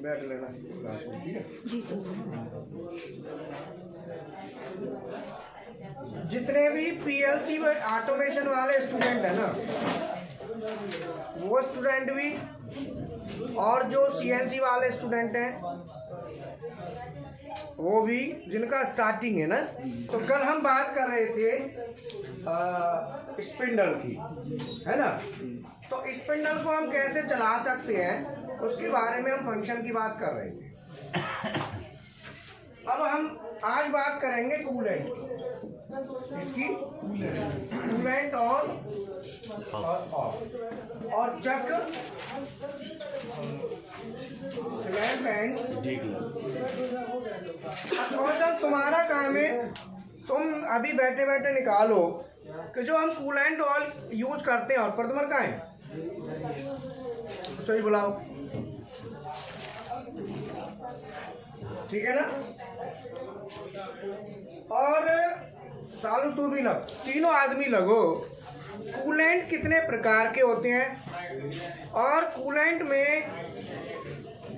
बैठ लेना क्लास में, ठीक है जी सर। जितने भी पीएलसी ऑटोमेशन वाले स्टूडेंट है ना, वो स्टूडेंट भी और जो सीएनसी वाले स्टूडेंट हैं वो भी, जिनका स्टार्टिंग है ना, तो कल हम बात कर रहे थे स्पिंडल की, है ना। तो स्पिंडल को हम कैसे चला सकते हैं उसके बारे में हम फंक्शन की बात कर रहे थे। अब हम आज बात करेंगे कूलेंट की, इसकी कूलेंट और चक लैंप एंड कौशल। तुम्हारा काम है, तुम अभी बैठे बैठे निकालो कि जो हम कूलेंट ऑयल यूज करते हैं, और प्रथमर का है सही बुलाओ, ठीक है ना। और सालू तू भी लग, तीनों आदमी लगो। कूलेंट कितने प्रकार के होते हैं, और कूलेंट में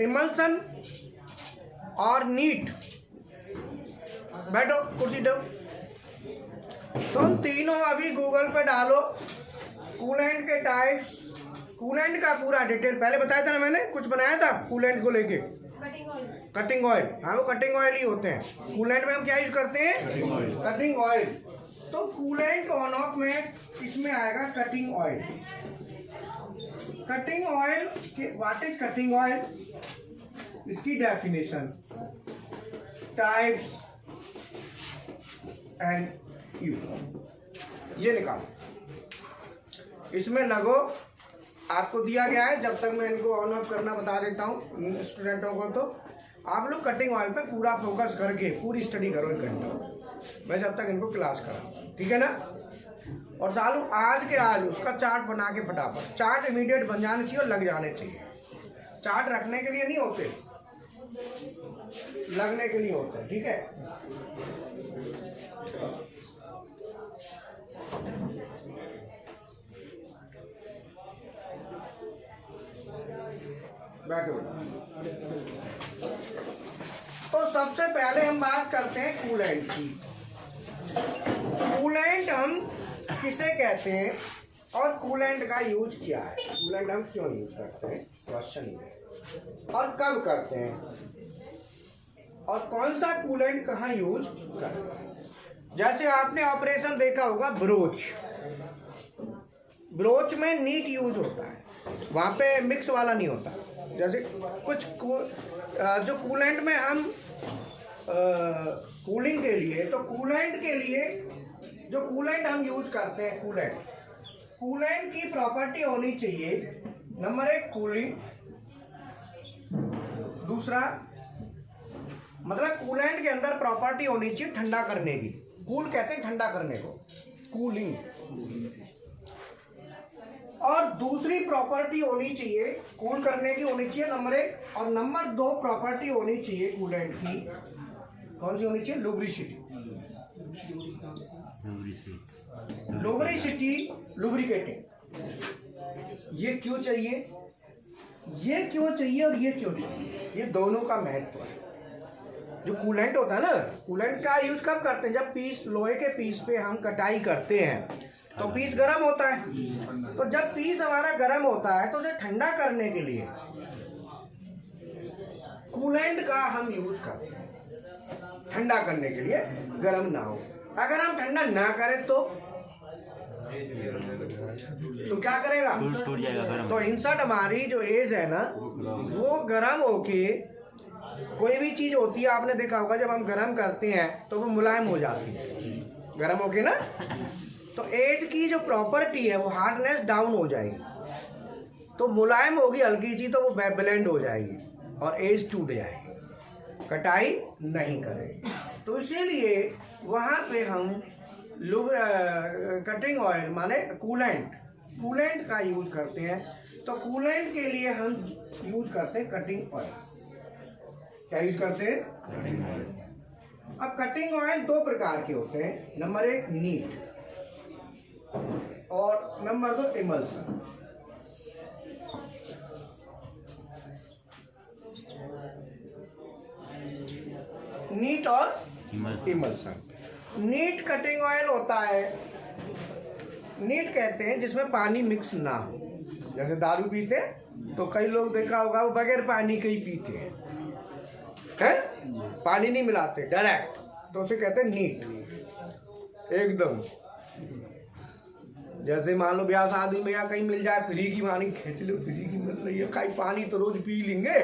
इमल्सन और नीट, बैठो कुर्सी दो। तुम तीनों अभी गूगल पे डालो कूलेंट के टाइप्स, कूलेंट का पूरा डिटेल पहले बताया था ना, मैंने कुछ बनाया था कूलेंट को लेके, कटिंग ऑयल। हाँ, वो कटिंग ऑयल ही होते हैं। कूलेंट में हम क्या यूज करते हैं, कटिंग ऑयल। तो कूलेंट ऑन ऑफ में इसमें आएगा cutting oil. Cutting oil, what is cutting oil, इसकी डेफिनेशन, टाइप्स एंड यूज, ये निकालो। इसमें लगो, आपको दिया गया है, जब तक मैं इनको ऑन ऑफ करना बता देता हूँ स्टूडेंटों को, तो आप लोग कटिंग ऑयल पे पूरा फोकस करके पूरी स्टडी करो 1 घंटा, मैं जब तक इनको क्लास करा, ठीक है ना। और चालू आज के आज उसका चार्ट बना के फटाफट, चार्ट इमीडिएट बन जाने चाहिए और लग जाने चाहिए। चार्ट रखने के लिए नहीं होते, लगने के लिए होते हैं, ठीक है। बैठो। तो सबसे पहले हम बात करते हैं कूलेंट की। कूलेंट हम किसे कहते हैं और कूलेंट का यूज क्या है, कूलेंट हम क्यों यूज करते हैं, क्वेश्चन है, और कब करते हैं, और कौन सा कूलेंट कहाँ यूज करते हैं। जैसे आपने ऑपरेशन देखा होगा ब्रोच, ब्रोच में नीट यूज होता है, वहाँ पे मिक्स वाला नहीं होता। जैसे कुछ जो कूलेंट में हम कूलिंग के लिए, तो कूलेंट के लिए जो कूलेंट हम यूज करते हैं, कूलेंट की प्रॉपर्टी होनी चाहिए, नंबर 1 कूलिंग, दूसरा मतलब कूलेंट के अंदर प्रॉपर्टी होनी चाहिए ठंडा करने की, कूल कहते हैं ठंडा करने को, कूलिंग। और दूसरी प्रॉपर्टी होनी चाहिए कूल करने की होनी चाहिए, नंबर 1, और नंबर 2 प्रॉपर्टी होनी चाहिए कूलेंट की, कौन सी होनी चाहिए, लुब्रिसिटी, लुब्रिकेटिंग। ये क्यों चाहिए, ये क्यों चाहिए और ये क्यों चाहिए, ये दोनों का महत्व है। जो कूलेंट होता है ना, कूलेंट का यूज कब करते हैं, जब पीस, लोहे के पीस पे हम कटाई करते हैं तो पीस गर्म होता है। तो जब पीस हमारा गर्म होता है तो उसे ठंडा करने के लिए कूलेंट का हम यूज करते हैं, ठंडा करने के लिए, गर्म ना हो। अगर हम ठंडा ना करें तो क्या करेगा, तो इंसर्ट हमारी जो एज है ना, वो गर्म होके, कोई भी चीज होती है आपने देखा होगा, जब हम गर्म करते हैं तो वो मुलायम हो जाती है, गर्म होके ना। तो एज की जो प्रॉपर्टी है वो हार्डनेस डाउन हो जाएगी, तो मुलायम होगी हल्की सी, तो वो ब्लेंड हो जाएगी और एज टूट जाएगी, कटाई नहीं करेगी। तो इसीलिए वहाँ पे हम कटिंग ऑयल माने कूलेंट कूलेंट का यूज करते हैं, तो कूलेंट के लिए हम यूज करते हैं कटिंग ऑयल। क्या यूज करते हैं? Cutting oil. अब कटिंग ऑयल दो प्रकार के होते हैं, नंबर 1 नीट और नंबर 2 इमल्सन। नीट और इमल्सन। नीट कटिंग ऑयल होता है, नीट कहते हैं जिसमें पानी मिक्स ना हो। जैसे दारू पीते तो कई लोग देखा होगा वो बगैर पानी के ही पीते हैं, पानी नहीं मिलाते डायरेक्ट, तो उसे कहते हैं नीट एकदम। जैसे मान लो ब्याह शादी में या कहीं मिल जाए फ्री की पानी खींच लो, फ्री की मिल रही है, कहीं पानी तो रोज पी लेंगे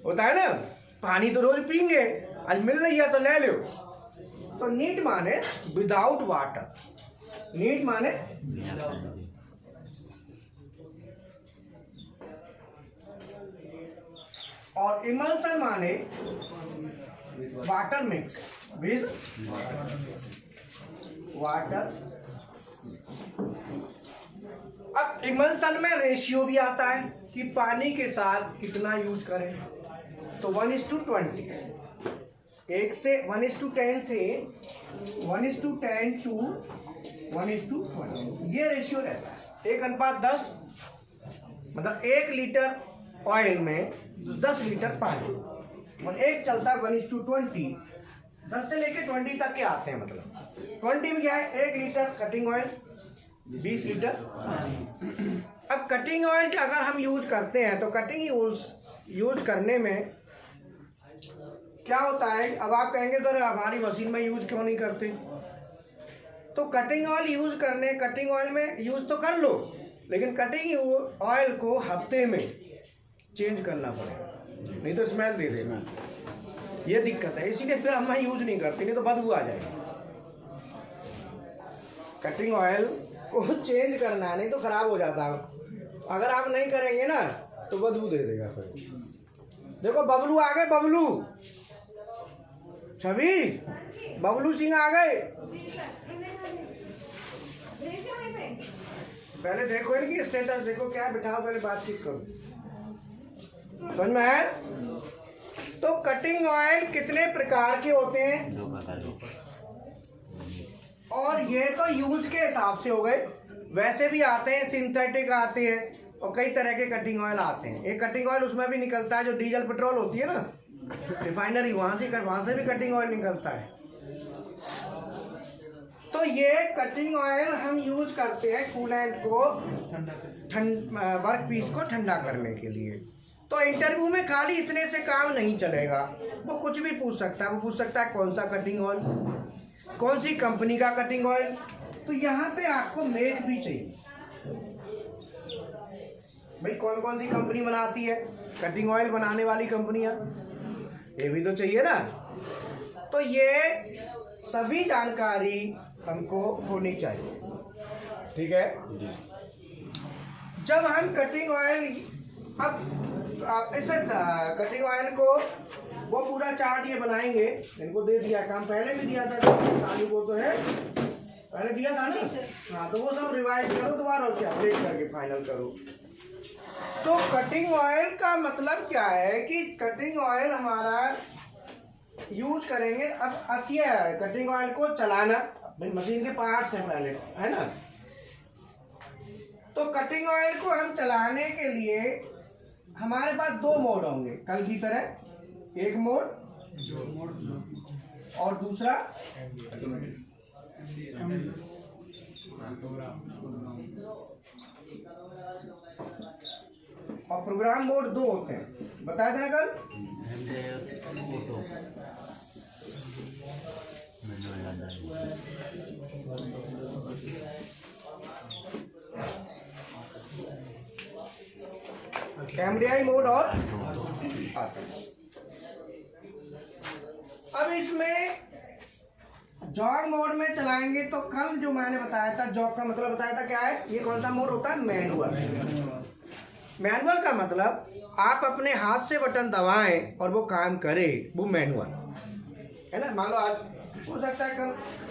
होता है ना, पानी तो रोज पीएंगे, आज मिल रही है तो ले लो। तो नीट माने विदाउट वाटर, नीट माने और इमल्सन माने वाटर मिक्स विद वाटर। अब इमल्सन में रेशियो भी आता है कि पानी के साथ कितना यूज करें, तो 1:20, 1 से 1:10 से 1:10 टू 1:20 ये रेशियो रहता है। 1:10 मतलब 1 लीटर ऑयल में 10 लीटर पानी, और एक चलता है 1:20, 10 से लेके 20 तक के आते हैं, मतलब 20 में क्या है, 1 लीटर कटिंग ऑयल 20 लीटर। अब कटिंग ऑयल अगर हम यूज करते हैं तो कटिंग यूज करने में क्या होता है, अब आप कहेंगे सर हमारी मशीन में यूज क्यों नहीं करते, तो कटिंग ऑयल यूज करने, कटिंग ऑयल में यूज तो कर लो, लेकिन कटिंग ऑयल को हफ्ते में चेंज करना पड़ेगा, नहीं तो स्मेल दे देगा, ये दिक्कत है, इसीलिए फिर हम यूज नहीं करते, नहीं तो बदबू आ जाएगी। कटिंग ऑयल को चेंज करना है, नहीं तो खराब हो जाता है, अगर आप नहीं करेंगे ना तो बदबू दे देगा फिर। देखो बबलू आ गए, बबलू छवि, बबलू सिंह आ गए, पहले देखो इनकी स्टेटस देखो क्या बिठाओ, पहले बातचीत करो, समझ में आया? तो कटिंग ऑयल कितने प्रकार के होते हैं, 2 प्रकार, और ये तो यूज के हिसाब से हो गए, वैसे भी आते हैं, सिंथेटिक आते हैं, और कई तरह के कटिंग ऑयल आते हैं। एक कटिंग ऑयल उसमें भी निकलता है जो डीजल पेट्रोल होती है ना, रिफाइनरी, वहां से भी कटिंग ऑयल निकलता है। तो ये कटिंग ऑयल हम यूज करते हैं कूलेंट को वर्क पीस को ठंडा करने के लिए। तो इंटरव्यू में खाली इतने से काम नहीं चलेगा, वो कुछ भी पूछ सकता है, वो पूछ सकता है कौन सा कटिंग ऑयल, कौन सी कंपनी का कटिंग ऑयल, तो यहाँ पे आपको मेक भी चाहिए, भाई कौन कौन सी कंपनी बनाती है कटिंग ऑयल बनाने वाली कंपनियां, ये भी तो चाहिए ना। तो ये सभी जानकारी हमको होनी चाहिए, ठीक है। जब हम कटिंग ऑयल, अब ऐसे कटिंग ऑयल को वो पूरा चार्ट ये बनाएंगे, इनको दे दिया काम, पहले भी दिया था ताली को, तो है पहले दिया था ना, हाँ, तो वो सब रिवाइज करो दोबारा, उसे अपडेट करके फाइनल करो। तो कटिंग ऑयल का मतलब क्या है कि कटिंग ऑयल हमारा यूज करेंगे, अब आती है कटिंग ऑयल को चलाना, मशीन के पार्ट्स हैं पहले, है ना। तो कटिंग ऑयल को हम चलाने के लिए हमारे पास 2 मोड होंगे कल की तरह, एक मोड और दूसरा और प्रोग्राम मोड 2 होते हैं, बताया था ना कल। एमडीआई मोड और अब इसमें जॉग मोड में चलाएंगे तो कल जो मैंने बताया था, जॉग का मतलब बताया था क्या है, ये कौन सा मोड होता है, मैनुअल। मैनुअल का मतलब आप अपने हाथ से बटन दबाएं और वो काम करे, वो मैनुअल है ना। मान लो आज हो सकता है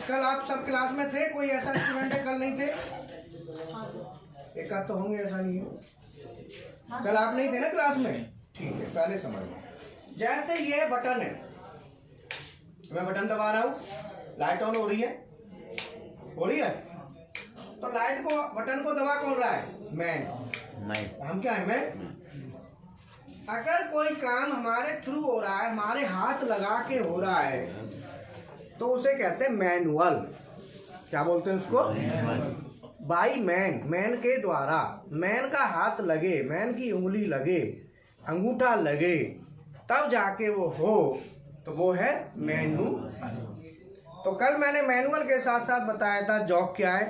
कल आप सब क्लास में थे, कोई ऐसा स्टूडेंट है कल नहीं थे, एक आध तो होंगे, ऐसा नहीं है। कल आप नहीं थे ना क्लास में, ठीक है, पहले समझ लो। जैसे ये बटन है, मैं बटन दबा रहा हूँ, लाइट ऑन हो रही है, हो रही है। तो लाइट को, बटन को दबा कौन रहा है? मैन। हम क्या है? मैन। अगर कोई काम हमारे थ्रू हो रहा है, हमारे हाथ लगा के हो रहा है, तो उसे कहते हैं मैनुअल। क्या बोलते हैं उसको? बाई मैन, मैन के द्वारा, मैन का हाथ लगे, मैन की उंगली लगे, अंगूठा लगे, तब जाके वो हो, तो वो है मैनुअल। तो कल मैंने मैनुअल के साथ साथ बताया था जॉग क्या है।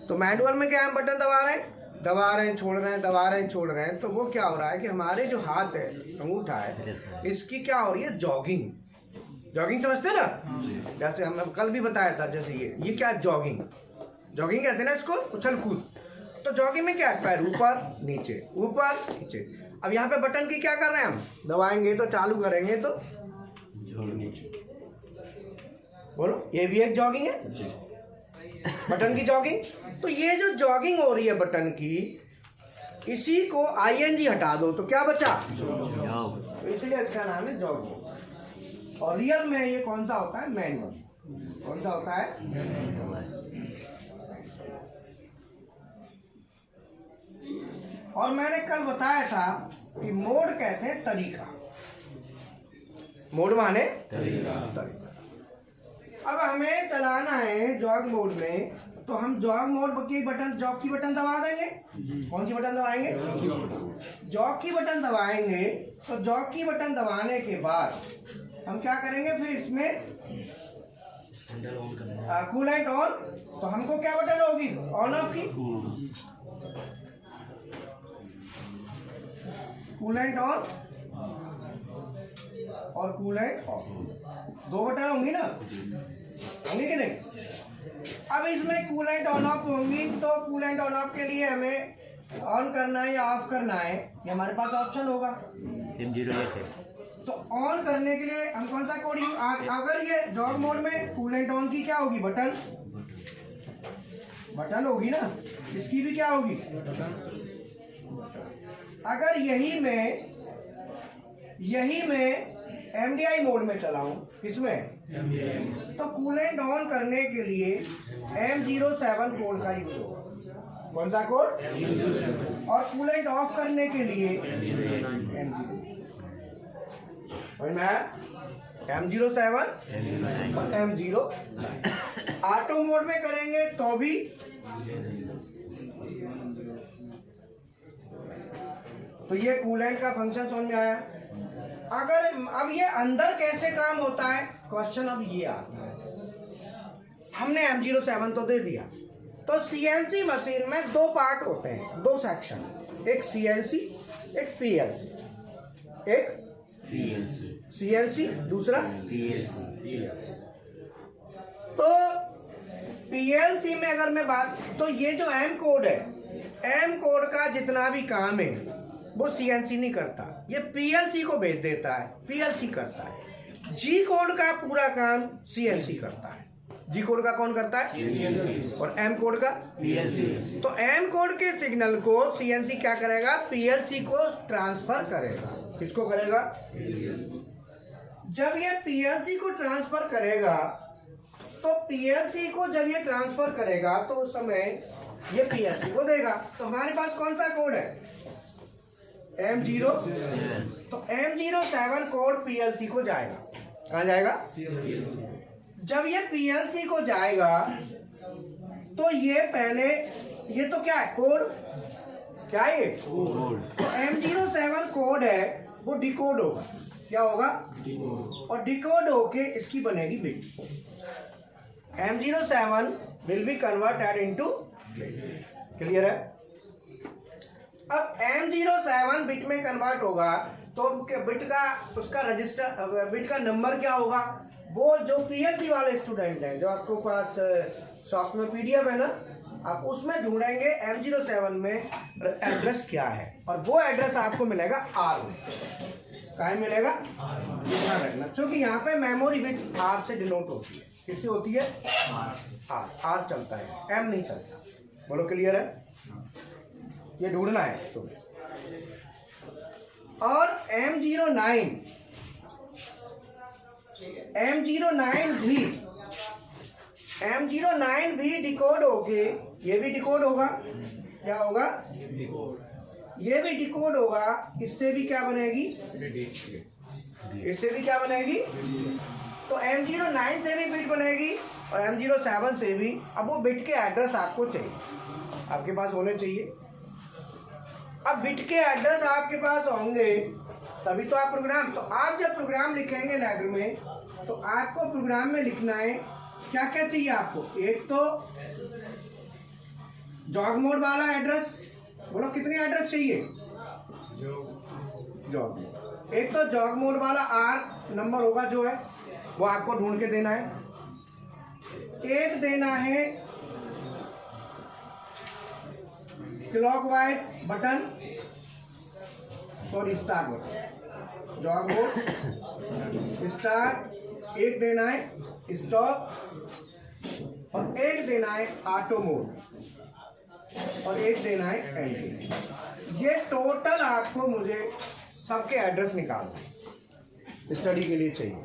तो मैनुअल में क्या, हम बटन दबा रहे हैं, छोड़ रहे हैं, दबा रहे हैं, छोड़ रहे हैं, तो वो क्या हो रहा है कि हमारे जो हाथ है, अंगूठा है, इसकी क्या हो रही है? जॉगिंग। जॉगिंग समझते ना? जैसे हमने कल भी बताया था, जैसे ये क्या? जॉगिंग। जॉगिंग कहते हैं ना इसको, उछल कूद। तो जॉगिंग में क्या है? पैर ऊपर नीचे, ऊपर नीचे। अब यहाँ पे बटन की क्या कर रहे हैं हम? दबाएंगे तो, चालू करेंगे तो, बोलो, ये भी एक जॉगिंग है, बटन की जॉगिंग। तो ये जो जॉगिंग हो रही है बटन की, इसी को आईएनजी हटा दो तो क्या बचा? तो इसलिए इसका नाम है जॉगिंग। और रियल में ये कौन सा होता है? मैनुअल। कौन सा होता है? और मैंने कल बताया था कि मोड कहते हैं तरीका। मोड माने तरीका। अब हमें चलाना है जॉग मोड में, तो हम जॉग मोड की बटन, जॉग की बटन दबा देंगे। कौन सी बटन दबाएंगे? जॉग की बटन दबाएंगे। तो जॉग की बटन दबाने के बाद हम क्या करेंगे? फिर इसमें कूलेंट ऑन। तो हमको क्या बटन होगी? ऑन ऑफ की। कूलेंट ऑन और कूलेंट ऑफ, दो बटन होंगी ना, होंगी कि नहीं? अब इसमें कूलेंट ऑन ऑफ होंगी, तो कूलेंट ऑन ऑफ के लिए हमें ऑन करना है या ऑफ करना है, ये हमारे पास ऑप्शन होगा। तो ऑन करने के लिए हम कौन सा कोड यूज? अगर ये जॉग मोड में कूलेंट ऑन की क्या होगी? बटन, बटन होगी ना, इसकी भी क्या होगी? अगर यही में एमडीआई मोड में चलाऊं, इसमें, तो कूलेंट ऑन करने के लिए M07 कोड का यूज होगा। कौन सा कोड? और कूलेंट ऑफ करने के लिए M07 और M0। ऑटो मोड में करेंगे तो भी तो ये कूलेंट का फंक्शन समझ में आया। अगर अब ये अंदर कैसे काम होता है, क्वेश्चन अब ये आता है। हमने M07 तो दे दिया, तो सीएनसी मशीन में दो पार्ट होते हैं, दो सेक्शन, एक सीएनसी, एक पीएलसी। एक सीएनसी, दूसरा पीएलसी। तो पीएलसी में अगर मैं बात, तो ये जो एम कोड है, एम कोड का जितना भी काम है वो सीएनसी नहीं करता, ये पीएलसी को भेज देता है, पीएलसी करता है। जी कोड का पूरा काम सीएनसी करता है। जी कोड का कौन करता है? सीएनसी। और एम कोड का? पीएलसी। तो एम कोड के सिग्नल को सीएनसी क्या करेगा? पीएलसी को ट्रांसफर करेगा। किसको करेगा? जब ये पीएलसी को ट्रांसफर करेगा, तो पीएलसी को जब ये ट्रांसफर करेगा तो उस समय ये पीएलसी को देगा। तो हमारे पास कौन सा कोड है? M0। तो M07 कोड पीएलसी को जाएगा। कहाँ जाएगा? जब ये पीएलसी को जाएगा, तो ये पहले, ये तो क्या है? कोड। क्या है ये? तो M07 कोड है, वो डिकोड होगा। क्या होगा? और डिकोड होके इसकी बनेगी bit. M07 will be converted into bit. Clear है? अब M07 बिट में कन्वर्ट होगा, तो बिट का, उसका रजिस्टर, बिट का नंबर क्या होगा? वो जो पीएलसी वाले स्टूडेंट हैं, जो आपको पास सॉफ्ट में पीडीएफ है ना, आप उसमें ढूंढेंगे M07 में एड्रेस क्या है, और वो एड्रेस आपको मिलेगा R में। कहाँ मिलेगा? ध्यान रखना, क्योंकि यहाँ पे मेमोरी बिट R से डिनोट होती है। किससे होती है? R चलता है, M नहीं चलता। बोलो क्लियर है? ये ढूंढना है तुम्हें। और M09 भी डिकोड होके, ये भी डिकोड होगा। क्या होगा? ये भी डिकोड होगा। इससे भी क्या बनेगी? इससे भी क्या बनेगी? तो M09 से भी बिट बनेगी और M07 से भी। अब वो बिट के एड्रेस आपको चाहिए, आपके पास होने चाहिए। अब बिट के एड्रेस आपके पास होंगे तभी तो आप प्रोग्राम, तो आप जब प्रोग्राम लिखेंगे लैडर में, तो आपको प्रोग्राम में लिखना है क्या क्या चाहिए आपको। एक तो जॉग मोड वाला एड्रेस, बोलो कितने एड्रेस चाहिए? Jog mode. एक तो जॉग मोड वाला R नंबर होगा जो है वो आपको ढूंढ के देना है। एक देना है clockwise button, sorry start button, jog mode start. एक देना है स्टॉप और एक देना है ऑटो मोड और एक देना है एंड। ये टोटल आपको मुझे सबके एड्रेस निकालना स्टडी के लिए चाहिए,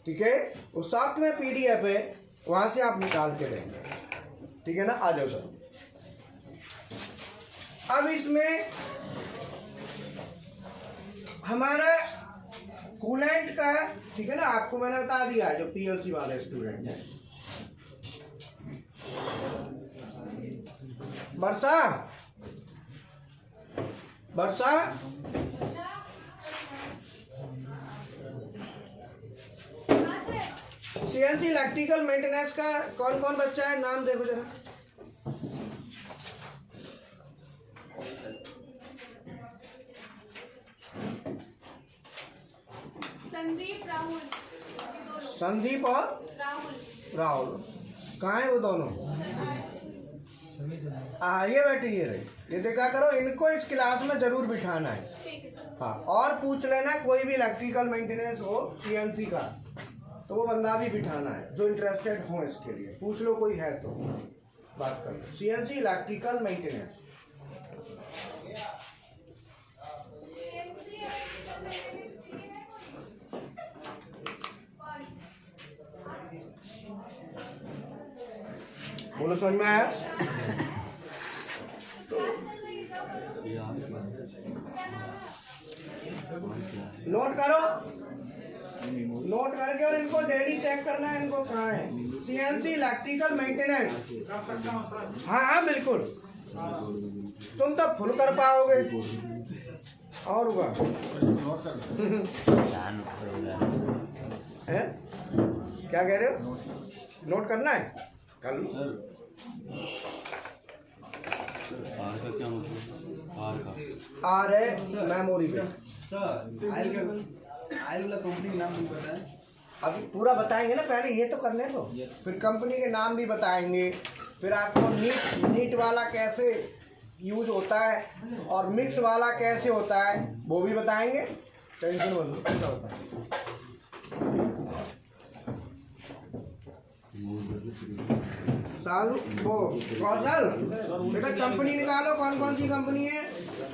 ठीक है? वो सॉफ्टवेयर PDF है, वहां से आप निकाल के देंगे, ठीक है ना? आ जाओ सर। अब इसमें हमारा कूलेंट का, ठीक है ना, आपको मैंने बता दिया जो PLC वाले स्टूडेंट हैं। वर्षा CNC इलेक्ट्रिकल मेंटेनेंस का कौन कौन बच्चा है? नाम देखो जरा। संदीप और राहुल कहाँ है वो दोनों? ये बैठे, ये रहे। ये देखा करो, इनको इस क्लास में जरूर बिठाना है। हाँ, और पूछ लेना कोई भी इलेक्ट्रिकल मेंटेनेंस हो CNC का, तो वो बंदा भी बिठाना है जो इंटरेस्टेड हो इसके लिए। पूछ लो कोई है तो बात कर लो। CNC electrical maintenance. बोलो समझ में आया? नोट करो, नोट करके, और इनको डेली चेक करना है इनको कहाँ है। CNC electrical maintenance. हाँ हाँ बिल्कुल, तुम तो फुल कर पाओगे और हुआ है? क्या कह रहे हो? नोट करना है कल। आर है मेमोरी पे। सर आयल वाला कंपनी का नाम नहीं पता है? अभी पूरा बताएंगे ना, पहले ये तो करने दो, फिर कंपनी के नाम भी बताएंगे, फिर आपको नीट वाला कैसे यूज होता है और मिक्स वाला कैसे होता है वो भी बताएंगे। टेंशन मत लो, कैसा होता है। साल वो कौशल बेटा कंपनी निकालो, कौन कौन सी कंपनी है?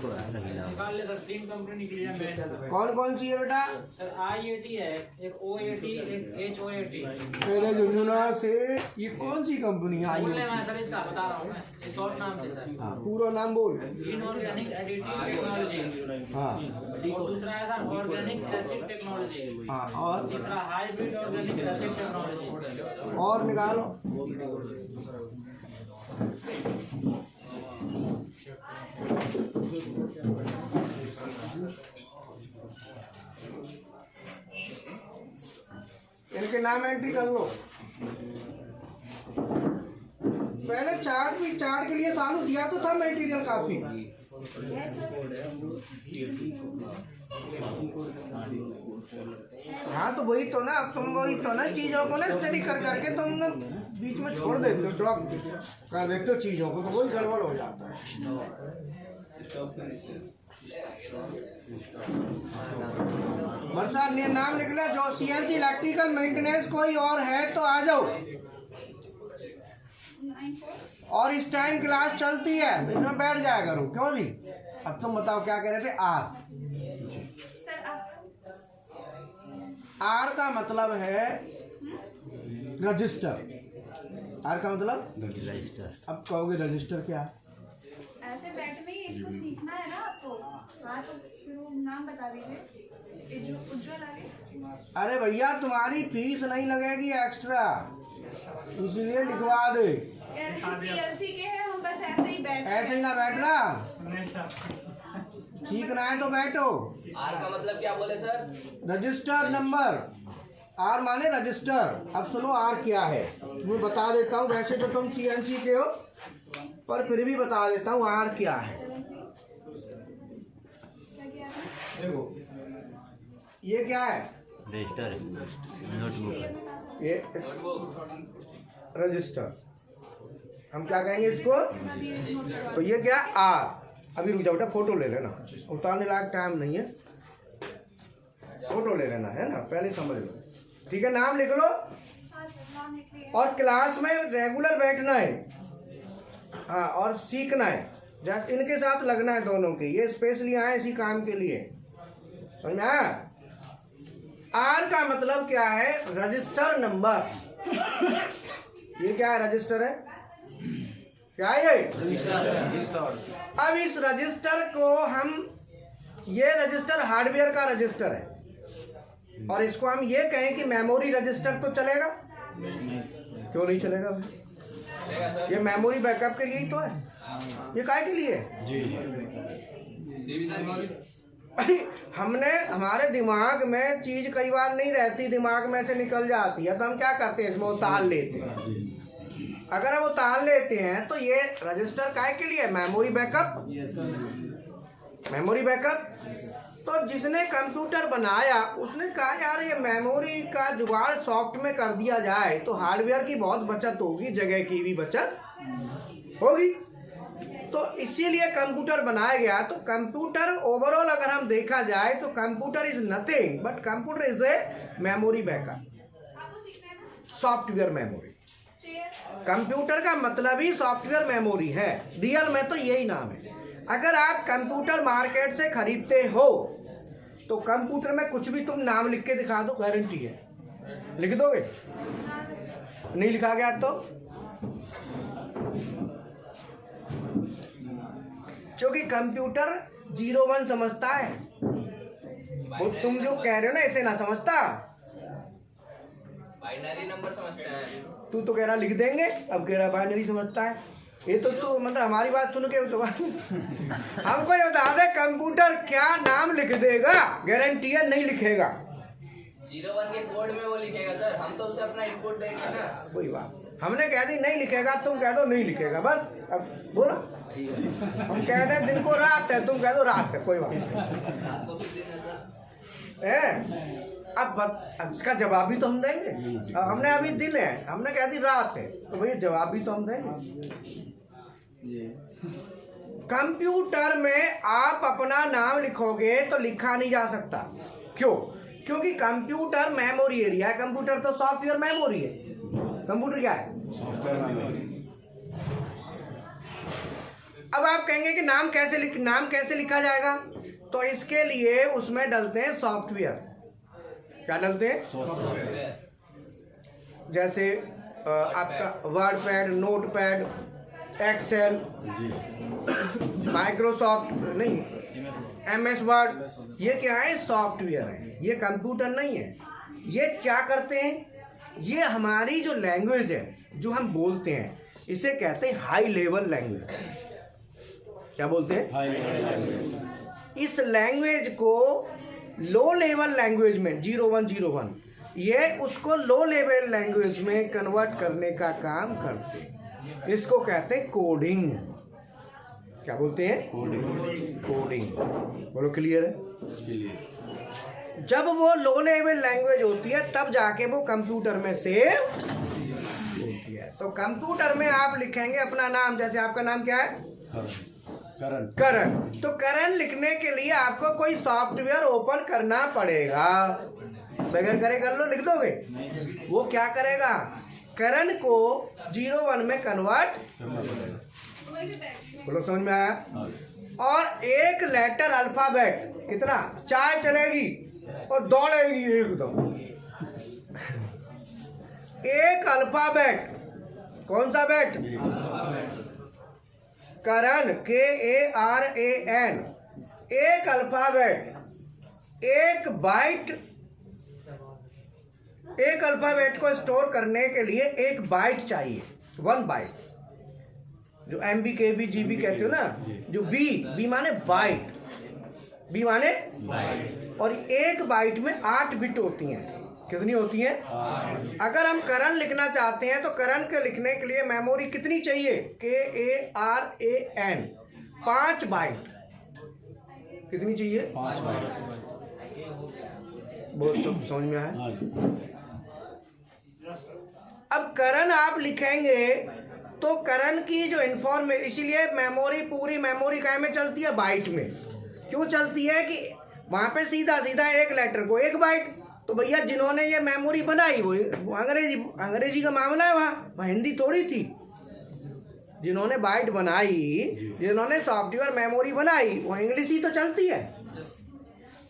निकाल ले सर, 3 कंपनी निकली है मेन। कौन कौन सी है बेटा? सर IAT है, एक OAT, एक HOAT। तेरे जुनूना से ये कौन सी कंपनी है? बोल ले मैं सर, इसका बता रहा हूँ मैं, ये शॉर्ट नाम है सर। हाँ, पूरा नाम बोल। Inorganic additive technology. हाँ, और दूसरा है सर ऑर्गेनिक एसिड टेक्नोलॉजी। हाँ, और तीसरा हाइब्रिड ऑर्गेनिक एसिड टेक्नोलॉजी। और निकालो। इनके नाम एंट्री कर लो। पहले चार्ट के लिए चालू दिया तो था मटेरियल काफी। हाँ तो वही तो ना, तुम वही तो ना चीजों को ना स्टडी कर करके तुम ना बीच में छोड़ देते हो, ड्रॉप कर देते हो चीजों को, तो वही गड़बड़ हो जाता है। वर्षा ने नाम लिख लिया। जो CNC इलेक्ट्रिकल मेंटेनेंस कोई और है तो आ जाओ, और इस टाइम क्लास चलती है, इसमें बैठ जाया करो। क्यों जी? अब तुम बताओ क्या कह रहे थे? आर। आर का मतलब है रजिस्टर। आर का मतलब रजिस्टर। अब कहोगे रजिस्टर क्या है? ऐसे बैठ में ही इसको सीखना है ना आपको। हाँ तो फिर वो नाम बता दीजिए। उज्ज्वल आगे। अरे भैया तुम्हारी फीस नहीं लगेगी एक्स्ट्रा, इसलिए लिखवा दे। पीएलसी के हैं हम, बस ऐसे ही बैठ। ऐसे ही ना बैठना, सीखना है तो बैठो। आर का मतलब क्या बोले सर? Register number. आर माने रजिस्टर। अब सुनो आर क्या है, मैं बता देता हूँ। वैसे तो तुम सीएनसी के हो, पर फिर भी बता देता हूँ आर क्या है। देखो ये क्या है? Register, notebook. ये रजिस्टर, हम क्या कहेंगे इसको? तो ये क्या? आर। अभी रुक जाओ बेटा, फोटो ले लेना, उतारने लायक टाइम नहीं है, फोटो ले लेना है ना, पहले समझ लो। ठीक है, नाम लिख लो और क्लास में रेगुलर बैठना है। हाँ, और सीखना है, इनके साथ लगना है दोनों के। ये स्पेशली आए इसी काम के लिए, समझना? आर का मतलब क्या है? Register number. ये क्या है? रजिस्टर है। क्या है ये? रजिस्टर। अब इस रजिस्टर को हम, ये रजिस्टर हार्डवेयर का रजिस्टर है, और इसको हम ये कहें कि मेमोरी रजिस्टर, तो चलेगा? क्यों नहीं चलेगा? ये मेमोरी बैकअप के लिए ही तो है। ये काहे के लिए? हमने, हमारे दिमाग में चीज कई बार नहीं रहती, दिमाग में से निकल जाती है, तो हम क्या करते हैं? इसमें उतार लेते हैं। अगर हम उतार लेते हैं तो ये रजिस्टर काहे के लिए? Memory backup. Memory backup. तो जिसने कंप्यूटर बनाया उसने कहा यार ये मेमोरी का जुगाड़ सॉफ्ट में कर दिया जाए तो हार्डवेयर की बहुत बचत होगी, जगह की भी बचत होगी। तो इसीलिए कंप्यूटर बनाया गया। तो कंप्यूटर ओवरऑल अगर हम देखा जाए तो computer is nothing but computer is a memory backup, software memory. Computer का मतलब ही सॉफ्टवेयर मेमोरी है, रियल में तो यही नाम है। अगर आप कंप्यूटर मार्केट से खरीदते हो तो कंप्यूटर में कुछ भी तुम नाम लिख के दिखा दो, गारंटी है। लिख दोगे? नहीं लिखा गया तो? क्योंकि कंप्यूटर 01 समझता है। वो तुम जो कह रहे हो ना ऐसे ना समझता, बाइनरी नंबर समझता है। तू तो कह रहा लिख देंगे, अब कह रहा बाइनरी समझता है। ये तो तू मतलब हमारी बात सुन के तो हमको ये बता दे कंप्यूटर क्या नाम लिख देगा? गारंटी है नहीं लिखेगा। 01 के कोड में वो लिखेगा सर, हम तो उसे अपना इनपुट देंगे ना। कोई बात, हमने कह दी नहीं लिखेगा, तुम कह दो नहीं लिखेगा, बस। अब बोलो, हम कह रहे दिन को रात है, तुम कह दो रात है, कोई बात नहीं। अब इसका जवाब भी तो हम देंगे। अब हमने अभी दिन है, हमने कह दी रात है, तो भैया जवाब भी तो हम देंगे। कंप्यूटर में आप अपना नाम लिखोगे तो लिखा नहीं जा सकता। क्यों? क्योंकि कंप्यूटर मेमोरी एरिया है। कंप्यूटर तो सॉफ्टवेयर मेमोरी है। कंप्यूटर क्या है? Software memory. अब आप कहेंगे कि नाम कैसे लिखा जाएगा? तो इसके लिए उसमें डलते हैं सॉफ्टवेयर। क्या डलते हैं? सॉफ्टवेयर। जैसे आपका WordPad, Notepad, Excel, Microsoft नहीं, MS वर्ड, ये क्या है? सॉफ्टवेयर है। ये कंप्यूटर नहीं है। ये क्या करते हैं? ये हमारी जो लैंग्वेज है, जो हम बोलते हैं, इसे कहते हैं हाई लेवल लैंग्वेज। क्या बोलते हैं? High level language. इस लैंग्वेज को लो लेवल लैंग्वेज में 0101, ये उसको लो लेवल लैंग्वेज में कन्वर्ट करने का काम करते हैं। इसको कहते हैं कोडिंग। क्या बोलते हैं? कोडिंग। बोलो क्लियर है? क्लियर। जब वो लो लेवल लैंग्वेज होती है तब जाके वो कंप्यूटर में सेव होती है। तो कंप्यूटर में आप लिखेंगे अपना नाम, जैसे आपका नाम क्या है? करण। तो करण लिखने के लिए आपको कोई सॉफ्टवेयर ओपन करना पड़ेगा। बगैर करे कर लो, लिख दोगे? वो क्या करेगा? करण को 0-1 में कन्वर्ट, बोलो समझ में आया। और एक लेटर अल्फाबेट कितना, 4 चलेगी और दौड़ेगी एकदम। एक अल्फाबेट, कौन सा बेट, करण, KARAN, एक अल्फाबेट, एक बाइट, एक अल्फाबेट को स्टोर करने के लिए एक बाइट चाहिए, 1 बाइट, जो MB KB GB कहते हो ना, जो बी माने बाइट, बी माने बाइट, और एक बाइट में 8 बिट होती हैं। कितनी होती हैं? अगर हम करण लिखना चाहते हैं तो करण के लिखने के लिए मेमोरी कितनी चाहिए, KARAN, 5 बाइट। कितनी चाहिए? 5 बाइट। बहुत सब समझ में आया। अब करण आप लिखेंगे तो करण की जो इंफॉर्मेशन, इसीलिए मेमोरी, पूरी मेमोरी काय में चलती है, बाइट में। क्यों चलती है कि वहां पे सीधा सीधा एक लेटर को 1 बाइट। तो भैया जिन्होंने ये मेमोरी बनाई वो अंग्रेजी का मामला है, वहाँ हिंदी थोड़ी थी। जिन्होंने बाइट बनाई, जिन्होंने सॉफ्टवेयर मेमोरी बनाई, वो इंग्लिश ही तो चलती है।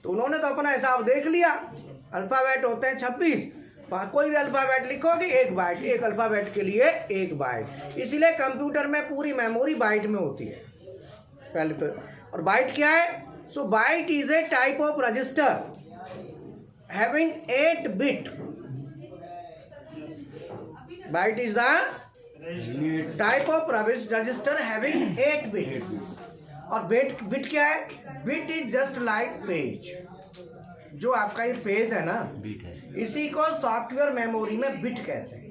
तो उन्होंने तो अपना हिसाब देख लिया। अल्फ़ाबेट होते हैं 26, कोई भी अल्फ़ाबेट लिखोगे 1 बाइट, एक अल्फ़ाबेट के लिए 1 बाइट। इसलिए कंप्यूटर में पूरी मेमोरी बाइट में होती है पहले तो। और बाइट क्या है? So byte is a type of register having 8 bit. Byte is the type of register having 8 bit. और bit क्या है? Bit is just like page. जो आपका ये पेज है ना, इसी को सॉफ्टवेयर मेमोरी में बिट कहते हैं।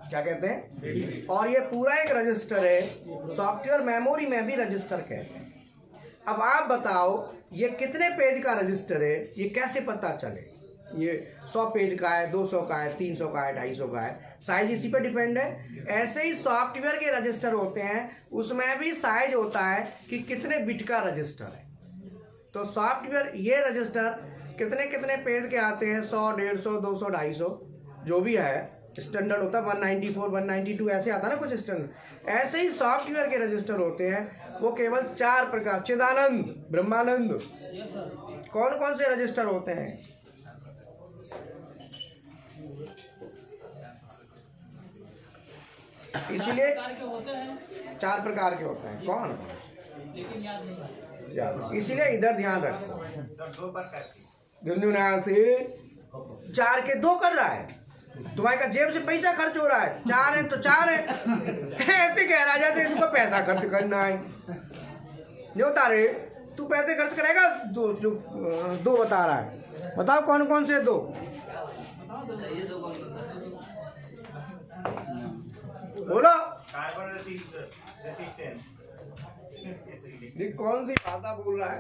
क्या कहते हैं? और ये पूरा एक रजिस्टर है, सॉफ्टवेयर मेमोरी में भी रजिस्टर कहते हैं। अब आप बताओ ये कितने पेज का रजिस्टर है, ये कैसे पता चले? ये 100 पेज का है, 200 का है, 300 का है, 250 का है, साइज इसी पे डिपेंड है। ऐसे ही सॉफ्टवेयर के रजिस्टर होते हैं, उसमें भी साइज होता है कि कितने बिट का रजिस्टर है। तो सॉफ्टवेयर ये रजिस्टर कितने कितने पेज के आते हैं, 100, 150, 200, 250, जो भी है स्टैंडर्ड होता है, 194, 192 ऐसे आता है ना कुछ स्टैंडर्ड। ऐसे ही सॉफ्टवेयर के रजिस्टर होते हैं, वो केवल 4 प्रकार, चिदानंद, ब्रह्मानंद, कौन कौन से रजिस्टर होते हैं? इसीलिए 4 प्रकार के होते हैं। कौन? इसीलिए इधर ध्यान रखो। दुनिया से 4 के 2 कर रहा है, तुम्हारे का जेब से पैसा खर्च हो रहा है। 4 है तो 4 है, ऐसे कह रहा जाते तुमको पैसा खर्च करना है। नहीं होता रे, तू पैसे खर्च करेगा। 2 बता रहा है, बताओ कौन कौन से 2? बोलो। कौन सी भाषा बोल रहा है?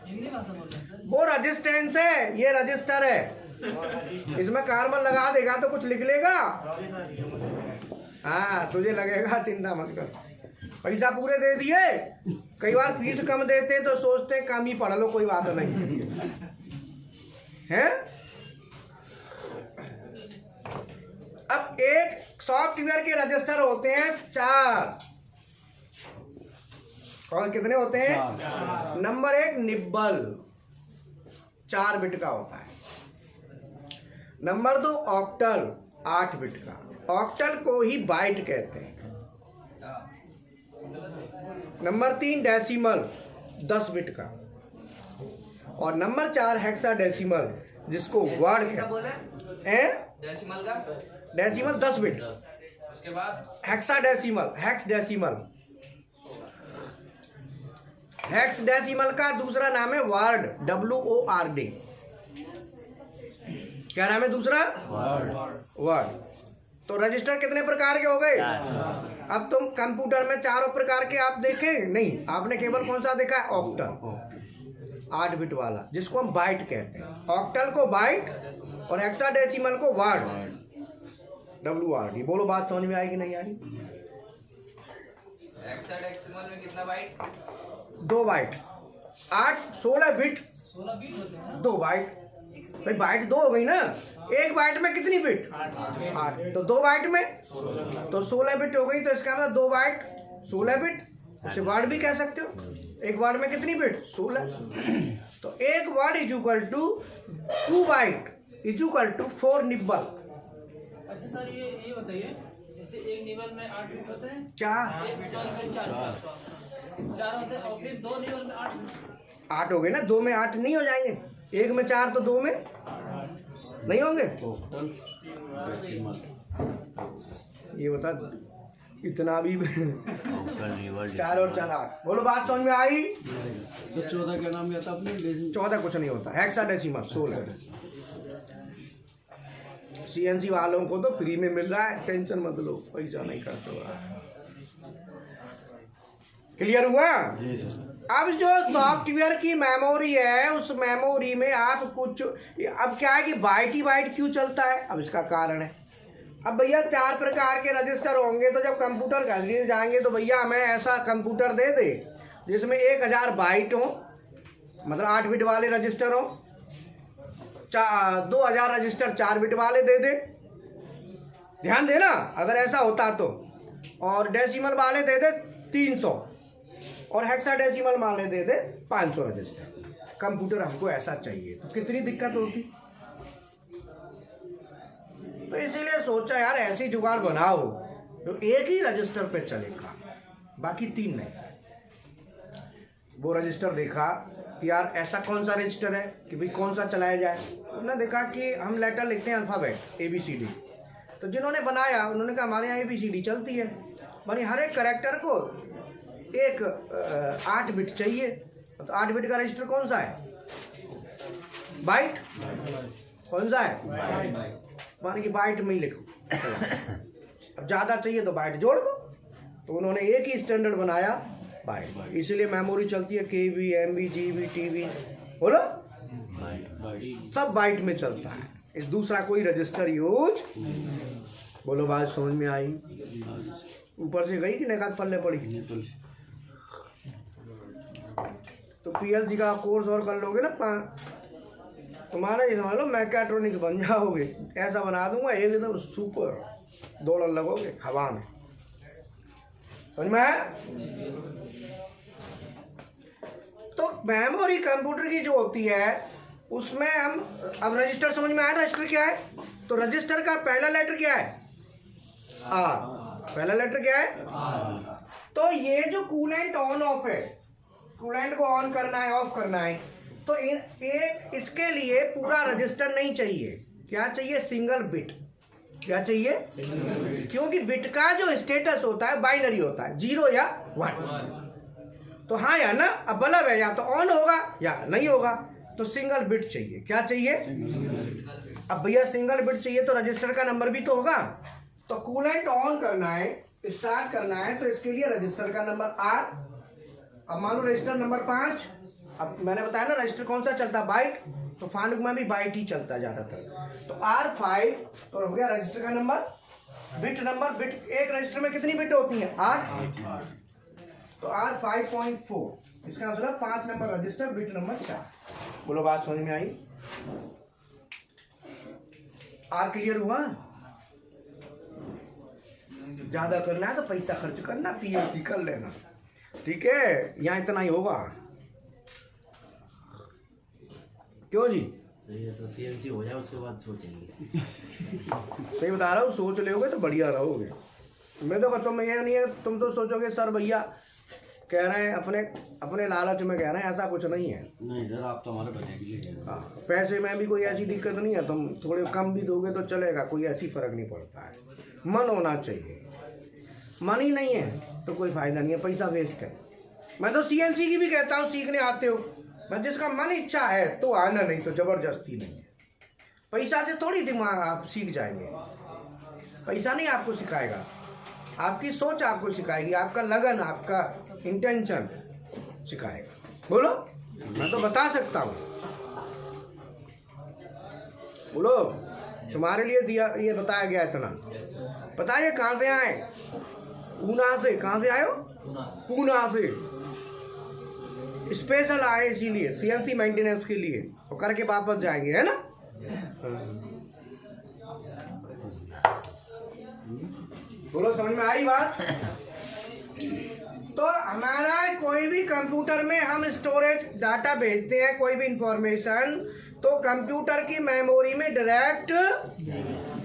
हिंदी भाषा बोल रहे हैं। वो रजिस्टेंस है, ये रजिस्टर है। इसमें कार्बन लगा देगा तो कुछ लिख लेगा। हाँ, तुझे लगेगा, चिंता मत कर। पैसा पूरे दे दिए, कई बार फीस कम देते तो सोचते कम ही पढ़ लो, कोई बात नहीं है। अब एक सॉफ्टवेयर के रजिस्टर होते हैं 4। कौन कितने होते हैं? नंबर 1 निब्बल, 4 बिट का होता है। नंबर 2 ऑक्टल, 8 बिट का। ऑक्टल को ही बाइट कहते हैं। नंबर 3 डेसिमल, 10 बिट का। और नंबर 4 हेक्साडेसिमल, जिसको वर्ड कहते हैं। डेसिमल का? Decimal 10 bit. उसके बाद हेक्साडेसिमल, हेक्साडेसिमल का दूसरा नाम है वर्ड, WORD। क्या नाम है दूसरा? वर्ड। तो रजिस्टर कितने प्रकार के हो गए? अब तुम कंप्यूटर में 4 प्रकार के आप देखे नहीं, आपने केवल कौन सा देखा है? ऑक्टल, 8 बिट वाला, जिसको हम बाइट कहते हैं। ऑक्टल को बाइट और हेक्साडेसिमल को वर्ड, WORD। बोलो, बात समझ में आएगी नहीं आएगी? हेक्साडेसिमल में कितना बाइट? 2 बाइट। 8 16 बिट, 16 बीट होते हैं ना? 2 बाइट। भाई बाइट 2 हो गई ना। एक बाइट में कितनी बिट? 8। तो 2 बाइट में तो 16 बिट हो गई। तो इसका मतलब 2 बाइट 16 बिट, उसे वर्ड भी कह सकते हो। एक वर्ड में कितनी बिट? 16। तो एक word is equal to 2 byte is equal to 4 nibble. अच्छा सर ये बताइए, जैसे एक निबल में 8 बिट होते हैं, 4 4 होते हैं, और फिर 2 निबल में 8 हो गए ना। 2 में 8 नहीं हो जाएंगे? 1 में 4 तो 2 में नहीं होंगे। ये बता इतना भी 4 और 4 8। बोलो बात समझ में आई? तो 14 क्या नाम लिया था आपने? 14 कुछ नहीं होता, हेक्साडेसिमल 16। सीएनसी वालों को तो फ्री में मिल रहा है, टेंशन मत लो, पैसा नहीं खर्च हो रहा। क्लियर हुआ? अब जो सॉफ्टवेयर की मेमोरी है, उस मेमोरी में आप कुछ, अब क्या है कि बाइट ही बाइट क्यों चलता है? अब इसका कारण है, अब भैया 4 प्रकार के रजिस्टर होंगे, तो जब कंप्यूटर खरीदने जाएंगे तो भैया हमें ऐसा कंप्यूटर दे दे जिसमें 1000 बाइट हो, मतलब 8 बिट वाले रजिस्टर हो, 2000 रजिस्टर 4 बिट वाले दे दे। ध्यान देना, अगर ऐसा होता तो। और डेसिमल वाले दे दे 300 और हेक्साडेसिमल वाले दे दे 500 रजिस्टर। कंप्यूटर हमको ऐसा चाहिए, तो कितनी दिक्कत होती। तो इसीलिए सोचा यार ऐसी जुगाड़ बनाओ जो एक ही रजिस्टर पे चलेगा, बाकी 3 नहीं। वो रजिस्टर देखा कि यार ऐसा कौन सा रजिस्टर है कि भाई कौन सा चलाया जाए। उन्होंने देखा कि हम लेटर लिखते हैं अल्फ़ाबेट ABCD, तो जिन्होंने बनाया उन्होंने कहा हमारे यहाँ ABCD चलती है, बनी हर एक कैरेक्टर को एक 8 बिट चाहिए। तो 8 बिट का रजिस्टर कौन सा है? बाइट। कौन सा है? मान कि बाइट में ही लिखो। अब ज़्यादा चाहिए तो बाइट जोड़ दो। तो उन्होंने एक ही स्टैंडर्ड बनाया, बाइट। इसीलिए मेमोरी चलती है KB, MB, GB, TB, बोलो सब बाइट में चलता है। इस दूसरा कोई रजिस्टर यूज, बोलो बात समझ में आई? ऊपर से गई कि निकाल पल्ले पड़ी? तो PLC का कोर्स और कर लोगे ना, तुम्हारा ये समझ लो मैकेट्रॉनिक बन जाओगे। ऐसा बना दूंगा एकदम सुपर, दौड़ लगोगे हवा में। समझ में आया? तो मेमोरी कंप्यूटर की जो होती है उसमें हम, अब रजिस्टर समझ में आया? रजिस्टर क्या है? तो रजिस्टर का पहला लेटर क्या है? R। पहला लेटर क्या है? तो ये जो कूलेंट ऑन ऑफ है, कूलेंट को ऑन करना है ऑफ करना है, तो इसके लिए पूरा रजिस्टर नहीं चाहिए। क्या चाहिए? Single bit. क्या चाहिए? क्योंकि बिट का जो स्टेटस होता है बाइनरी होता है, 0 या 1। तो हाँ या ना, अब बल्ब है या तो ऑन होगा या नहीं होगा, तो सिंगल बिट चाहिए। क्या चाहिए? अब भैया सिंगल बिट चाहिए तो रजिस्टर का नंबर भी तो होगा। तो कूलेंट ऑन करना है, स्टार्ट करना है, तो इसके लिए रजिस्टर का नंबर R। अब मान लो रजिस्टर नंबर 5। अब मैंने बताया ना रजिस्टर कौन सा चलता है? बाइट। तो फानुक में भी बाइट ही चलता है ज़्यादातर। तो R5 तो हो गया रजिस्टर का नंबर, बिट नंबर। बिट एक रजिस्टर में कितनी बिट होती हैं? 8। तो R5.4, इसका मतलब 5 नंबर रजिस्टर, बिट नंबर 4। बोलो बात समझ में आई? R क्लियर हुआ? ज्यादा करना है तो पैसा खर्च करना, PhD कर लेना, ठीक है? यहाँ इतना ही होगा। क्यों जी? सही है, तो CNC हो जाए उसके बाद सोचेंगे। सही बता रहा हूँ, सोच लोगे तो बढ़िया रहोगे। मैं तो कहता हूँ, ये नहीं है तुम तो सोचोगे सर भैया कह रहे हैं अपने लालच में कह रहे हैं, ऐसा कुछ नहीं है। नहीं सर, आप तो हमारे बने के लिए। हाँ, पैसे में भी कोई ऐसी दिक्कत नहीं है, तुम थोड़े कम भी दोगे तो चलेगा, कोई ऐसी फर्क नहीं पड़ता है। मन होना चाहिए, मन ही नहीं है तो कोई फायदा नहीं है, पैसा वेस्ट है। मैं तो CNC की भी कहता हूँ, सीखने आते हो, बस जिसका मन इच्छा है तो आना, नहीं तो जबरदस्ती नहीं है। पैसा से थोड़ी दिमाग आप सीख जाएंगे, पैसा नहीं आपको सिखाएगा, आपकी सोच आपको सिखाएगी, आपका लगन, आपका इंटेंशन सिखाएगा। बोलो, मैं तो बता सकता हूँ। बोलो, तुम्हारे लिए दिया, ये बताया गया इतना। बताइए कहाँ से आए? पूना से। कहाँ से आए हो? पूना से। स्पेशल आए इसीलिए, CNC मेंटेनेंस के लिए, और करके वापस जाएंगे, है ना? बोलो समझ में आई बात? तो हमारा कोई भी कंप्यूटर में हम स्टोरेज डाटा भेजते हैं, कोई भी इंफॉर्मेशन, तो कंप्यूटर की मेमोरी में डायरेक्ट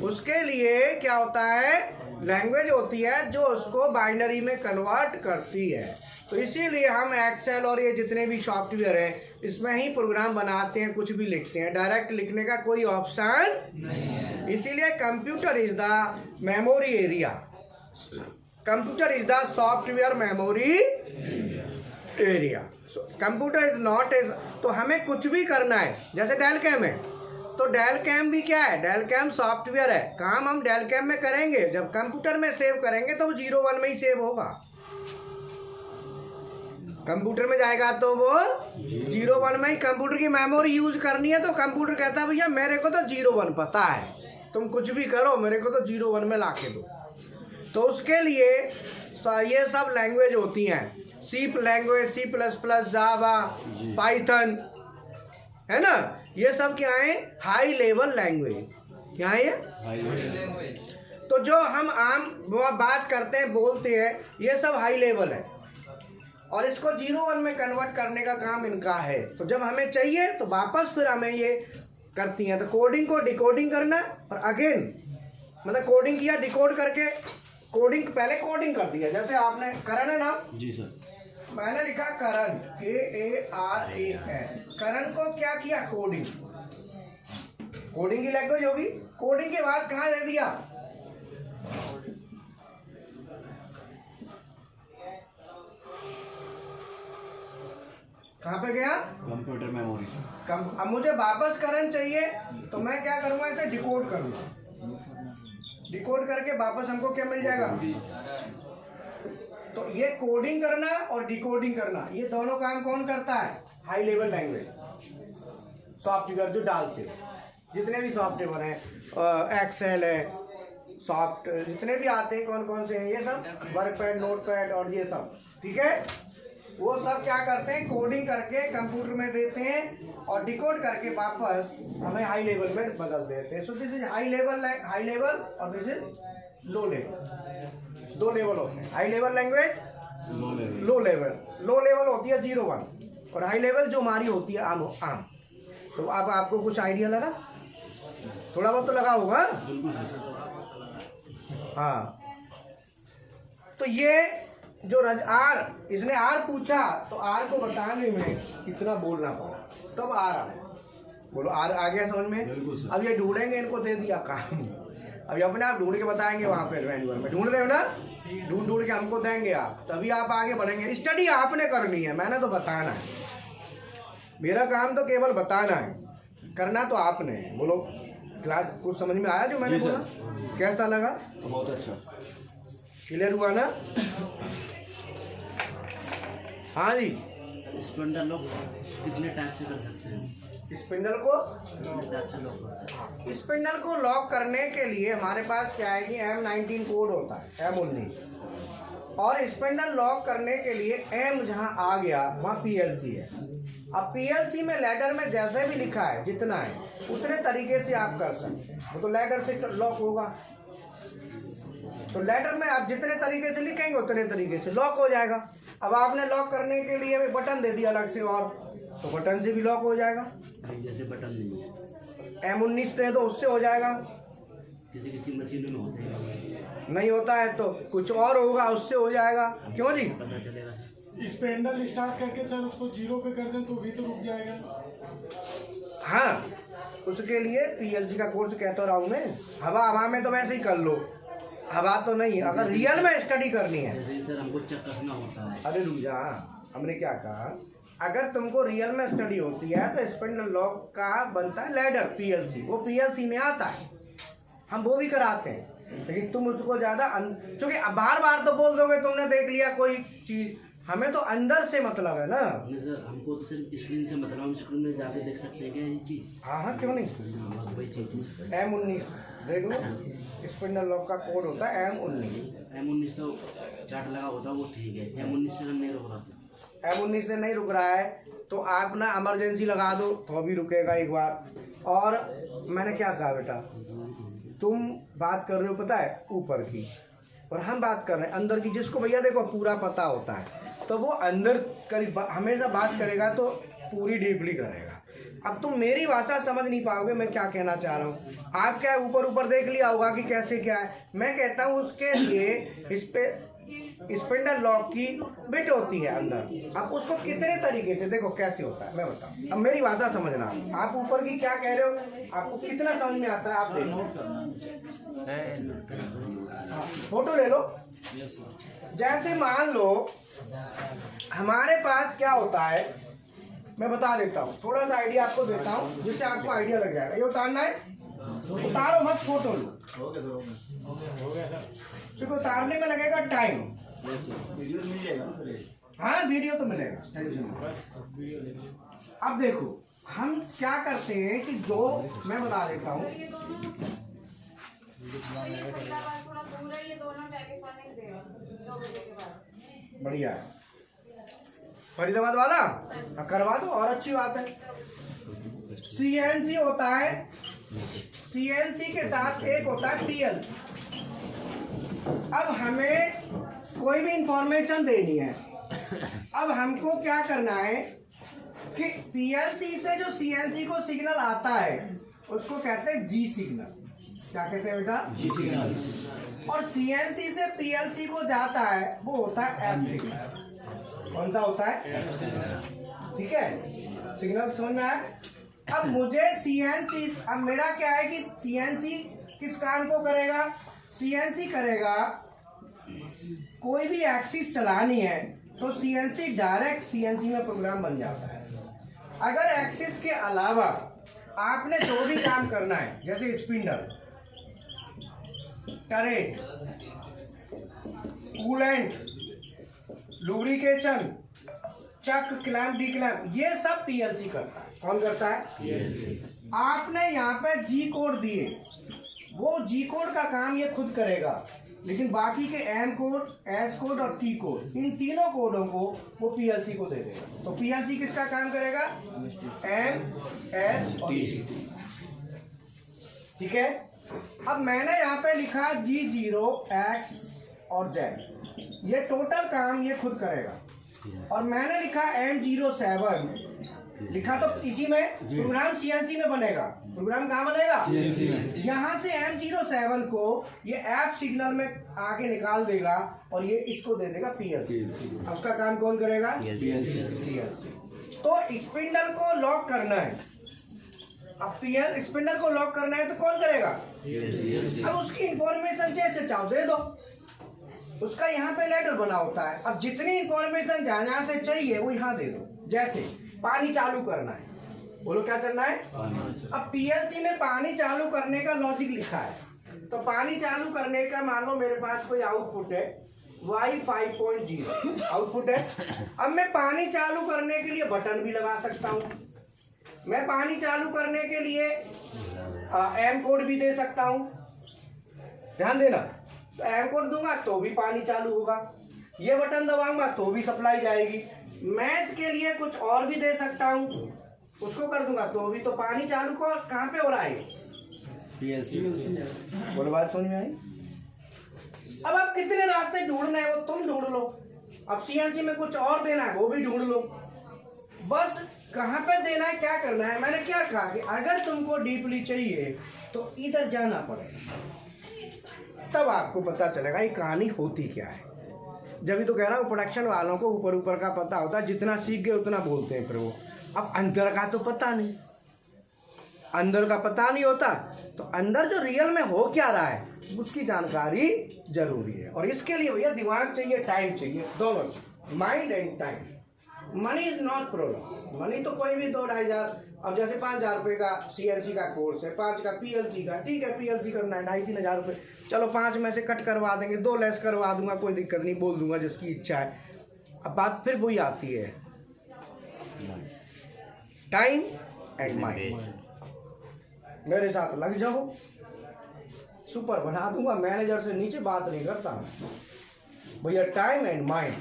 उसके लिए क्या होता है, लैंग्वेज होती है जो उसको बाइनरी में कन्वर्ट करती है। तो इसीलिए हम एक्सेल और ये जितने भी सॉफ्टवेयर हैं इसमें ही प्रोग्राम बनाते हैं, कुछ भी लिखते हैं, डायरेक्ट लिखने का कोई ऑप्शन नहीं है। इसीलिए computer is the memory area, computer is the software memory area. Computer is not as, तो हमें कुछ भी करना है, जैसे डेल कैम है, तो डेल कैम भी क्या है, डेल कैम सॉफ्टवेयर है, काम हम डेल कैम में करेंगे, जब कंप्यूटर में सेव करेंगे तो वो 01 में ही सेव होगा। कंप्यूटर में जाएगा तो वो 01 में ही, कंप्यूटर की मेमोरी यूज करनी है तो कंप्यूटर कहता है भैया मेरे को तो 01 पता है, तुम कुछ भी करो मेरे को तो 01 में ला के दो। तो उसके लिए ये सब लैंग्वेज होती हैं, सी लैंग्वेज, C++, जावा, पाइथन, है ना, ये सब क्या है, हाई लेवल लैंग्वेज। क्या है ये? तो जो हम आम वो बात करते हैं, बोलते हैं, ये सब हाई लेवल है और इसको 01 में कन्वर्ट करने का काम इनका है। तो जब हमें चाहिए तो वापस फिर हमें ये करती हैं, तो कोडिंग को डिकोडिंग करना और अगेन मतलब कोडिंग किया, डिकोड करके कोडिंग, पहले कोडिंग कर दिया, जैसे आपने करण है ना जी सर, मैंने लिखा करण, KARAN, करण को क्या किया, कोडिंग, कोडिंग की लैंग्वेज होगी। कोडिंग के बाद कहाँ दे दिया, कहाँ पे गया, कंप्यूटर मेमोरी। अब मुझे वापस करण चाहिए तो मैं क्या करूंगा, इसे डिकोड करूंगा, डिकोड करके वापस हमको क्या मिल जाएगा। तो ये कोडिंग करना और डिकोडिंग करना, ये दोनों काम कौन करता है, हाई लेवल लैंग्वेज सॉफ्टवेयर जो डालते हैं, जितने भी सॉफ्टवेयर हैं, एक्सेल है, सॉफ्ट जितने भी आते हैं, कौन कौन से हैं, ये सब वर्कपैड, नोटपैड और ये सब, ठीक है, वो सब क्या करते हैं, कोडिंग करके कंप्यूटर में देते हैं और डिकोड करके वापस हमें हाई लेवल में बदल देते हैं। So this is high level और दिस इज लो लेवल, दो लेवल होते हैं, high level language, low level होती है 01 और हाई लेवल जो हमारी होती है आम। तो अब आपको कुछ आइडिया लगा, थोड़ा बहुत तो लगा होगा। हाँ, तो ये जो आर, इसने आर पूछा तो आर को बताने में कितना बोलना पड़ा, तब आर आया। बोलो आर आ गया समझ में। अब ये ढूंढेंगे, इनको दे दिया काम, अभी अपने आप ढूंढ के बताएंगे, वहाँ पे मैनुअल में ढूंढ रहे हो ना, ढूंढ के हमको देंगे आप, तभी आप आगे बढ़ेंगे। स्टडी आपने करनी है, मैंने तो बताना है, मेरा काम तो केवल बताना है, करना तो आपने है। बोलो क्लास कुछ समझ में आया जो मैंने बोला, कैसा लगा? तो बहुत अच्छा, क्लियर हुआ ना? हाँ जी, स्पिंडल लॉक कितने टाइप से कर सकते हैं? स्पिंडल को, कितने टाइप से लॉक कर सकते हैं? स्पिंडल को लॉक करने के लिए हमारे पास क्या है कि M19 कोड होता है, M19, और स्पिंडल लॉक करने के लिए M जहाँ आ गया वहाँ PLC है। अब PLC में लेटर में जैसे भी लिखा है जितना है उतने तरीके से आप कर सकते हैं, वो तो लेटर से लॉक होगा, तो लेटर में आप जितने तरीके से लिखेंगे उतने तरीके से लॉक हो जाएगा। अब आपने लॉक करने के लिए भी बटन दे दिया अलग से, और तो बटन से भी लॉक हो जाएगा। जैसे बटन नहीं है, M19 दे दो, उससे हो जाएगा। किसी किसी मशीन में होते हैं, नहीं होता है तो कुछ और होगा, उससे हो जाएगा। क्यों जी? पता चलेगा। स्पेंडल स्टार्ट करके सर उसको 0 पे कर दें तो भी तो रुक जाएगा। हाँ, उसके लिए PLC का कोर्स कहता रहा हूँ मैं। हवा में तो वैसे ही कर लो, हवा तो नहीं, अगर रियल में स्टडी करनी है। जैसे सर हमको चेक कसना होता है। अरे रुक जा, हमने क्या कहा, अगर तुमको रियल में स्टडी होती है तो स्पिंडल लॉक का बनता है लैडर PLC, वो PLC में आता है, हम वो भी कराते हैं। लेकिन तुम उसको ज़्यादा चूँकि बार बार तो बोल दोगे तुमने देख लिया कोई चीज़, हमें तो अंदर से मतलब है ना। नहीं सर, हमको तो सिर्फ स्क्रीन से मतलब, हम स्क्रीन में जाके देख सकते हैं क्या ये चीज़? हाँ, क्यों नहीं। बस वही चीज़। M19 देख लो, स्पिंडल लॉक का कोड होता है M19। M19 तो चार्ट लगा होता है, वो ठीक है। M19 से नहीं रुक रहा था, M19 से नहीं रुक रहा है तो आप ना इमरजेंसी लगा दो तो भी रुकेगा एक बार। और मैंने क्या कहा बेटा, तुम बात कर रहे हो पता है ऊपर की, और हम बात कर रहे हैं अंदर की, जिसको भैया देखो पूरा पता होता है तो वो अंदर करीब हमेशा बात करेगा तो पूरी डीपली करेगा। अब तुम मेरी भाषा समझ नहीं पाओगे मैं क्या कहना चाह रहा हूँ। आप क्या ऊपर ऊपर देख लिया होगा कि कैसे क्या है, मैं कहता हूँ उसके लिए इस पे स्पिंडल लॉक की बिट होती है अंदर। अब उसको कितने तरीके से देखो कैसे होता है मैं बताऊँ। अब मेरी भाषा समझना, आप ऊपर की क्या कह रहे हो, आपको कितना समझ में आता है आप देखो। फोटो ले लो। जैसे मान लो हमारे पास क्या होता है, मैं बता देता हूँ, थोड़ा सा आइडिया आपको देता हूँ जिससे आपको आइडिया लग जाएगा। ये उतारना है, उतारो मत, फोटो लो। क्योंकि उतारने में लगेगा टाइम। हाँ वीडियो तो मिलेगा। अब देखो हम क्या करते हैं कि जो मैं बता देता हूँ, बढ़िया है फरीदाबाद वाला करवा दो और अच्छी बात है। सीएनसी होता है, सीएनसी के साथ एक होता है पीएलसी। अब हमें कोई भी इंफॉर्मेशन देनी है, अब हमको क्या करना है कि पीएलसी से जो सीएनसी को सिग्नल आता है उसको कहते हैं जी सिग्नल। क्या कहते हैं बेटा? जी सिग्नल। और सीएनसी से पीएलसी को जाता है वो होता है एफ सिग्नल। कौन सा होता है? ठीक है, सिग्नल समझ में आया। अब मुझे सीएनसी, अब मेरा क्या है कि सीएनसी किस काम को करेगा? सीएनसी करेगा, कोई भी एक्सिस चलानी है तो सीएनसी डायरेक्ट सीएनसी में प्रोग्राम बन जाता है। अगर एक्सिस के अलावा आपने जो भी काम करना है जैसे स्पिंडल, टरेट, कूलेंट, लुब्रिकेशन, चक, क्लैंप, डी क्लैंप, ये सब पीएलसी करता है। कौन करता है? आपने यहाँ पे जी कोड दिए, वो जी कोड का काम ये खुद करेगा, लेकिन बाकी के एम कोड, एस कोड और टी कोड, इन तीनों कोडों को वो पीएलसी को दे देगा। तो पीएलसी किसका काम करेगा? एम, एस और टी। ठीक है। अब मैंने यहाँ पे लिखा G0, X और Z, ये टोटल काम ये खुद करेगा। और मैंने लिखा M07, लिखा तो इसी में प्रोग्राम सीएनसी में बनेगा। प्रोग्राम कहाँ बनेगा? सीएनसी में। यहाँ से M07 को ये एफ सिग्नल में आगे निकाल देगा और ये इसको दे देगा पीएलसी। अब उसका काम कौन करेगा? पीएलसी। तो स्पिंडल को लॉक करना है, अब स्पिंडल को लॉक करना है तो कौन करेगा? अब उसकी इंफॉर्मेशन जैसे चाहो दे दो, उसका यहाँ पे लेटर बना होता है। अब जितनी इंफॉर्मेशन जहाँ से चाहिए वो यहाँ दे दो। जैसे पानी चालू करना है, बोलो क्या करना है? अब पीएलसी में पानी चालू करने का लॉजिक लिखा है, तो पानी चालू करने का मान लो मेरे पास कोई आउटपुट है Y5.0 आउटपुट है। अब मैं पानी चालू करने के लिए बटन भी लगा सकता हूँ, मैं पानी चालू करने के लिए एम कोड भी दे सकता हूँ। ध्यान देना, तो एम कोड दूंगा तो भी पानी चालू होगा, ये बटन दबाऊंगा तो भी सप्लाई जाएगी। मैच के लिए कुछ और भी दे सकता हूँ, उसको कर दूंगा तो भी, तो पानी चालू को कहाँ पे हो रहा है? पीएलसी। बोलो बात समझ में आई? अब आप कितने रास्ते ढूंढना है वो तुम ढूंढ लो। अब सीएनसी में कुछ और देना है वो भी ढूंढ लो, बस कहाँ पे देना है क्या करना है। मैंने क्या कहा कि अगर तुमको डीपली चाहिए तो इधर जाना पड़ेगा, तब आपको पता चलेगा ये कहानी होती क्या है। जब तो कह रहा हूँ प्रोडक्शन वालों को ऊपर ऊपर का पता होता है, जितना सीख गए उतना बोलते हैं, फिर वो अब अंदर का तो पता नहीं, अंदर का पता नहीं होता, तो अंदर जो रियल में हो क्या रहा है उसकी जानकारी जरूरी है। और इसके लिए भैया दिमाग चाहिए, टाइम चाहिए, दोनों, mind and time. Money is not problem, money तो कोई भी 2-2.5 हज़ार, अब जैसे 5,000 रुपये का सीएनसी का कोर्स है, 5 का पीएलसी का, ठीक है पीएलसी करना है 2,500-3 हज़ार रुपये, चलो 5 में से कट करवा देंगे, 2 लेस करवा दूंगा, कोई दिक्कत नहीं, बोल दूंगा जिसकी इच्छा है। अब बात फिर वही आती है, टाइम एंड माइंड। मेरे साथ लग जाओ, सुपर बना दूंगा, मैनेजर से नीचे बात नहीं करता भैया। टाइम एंड माइंड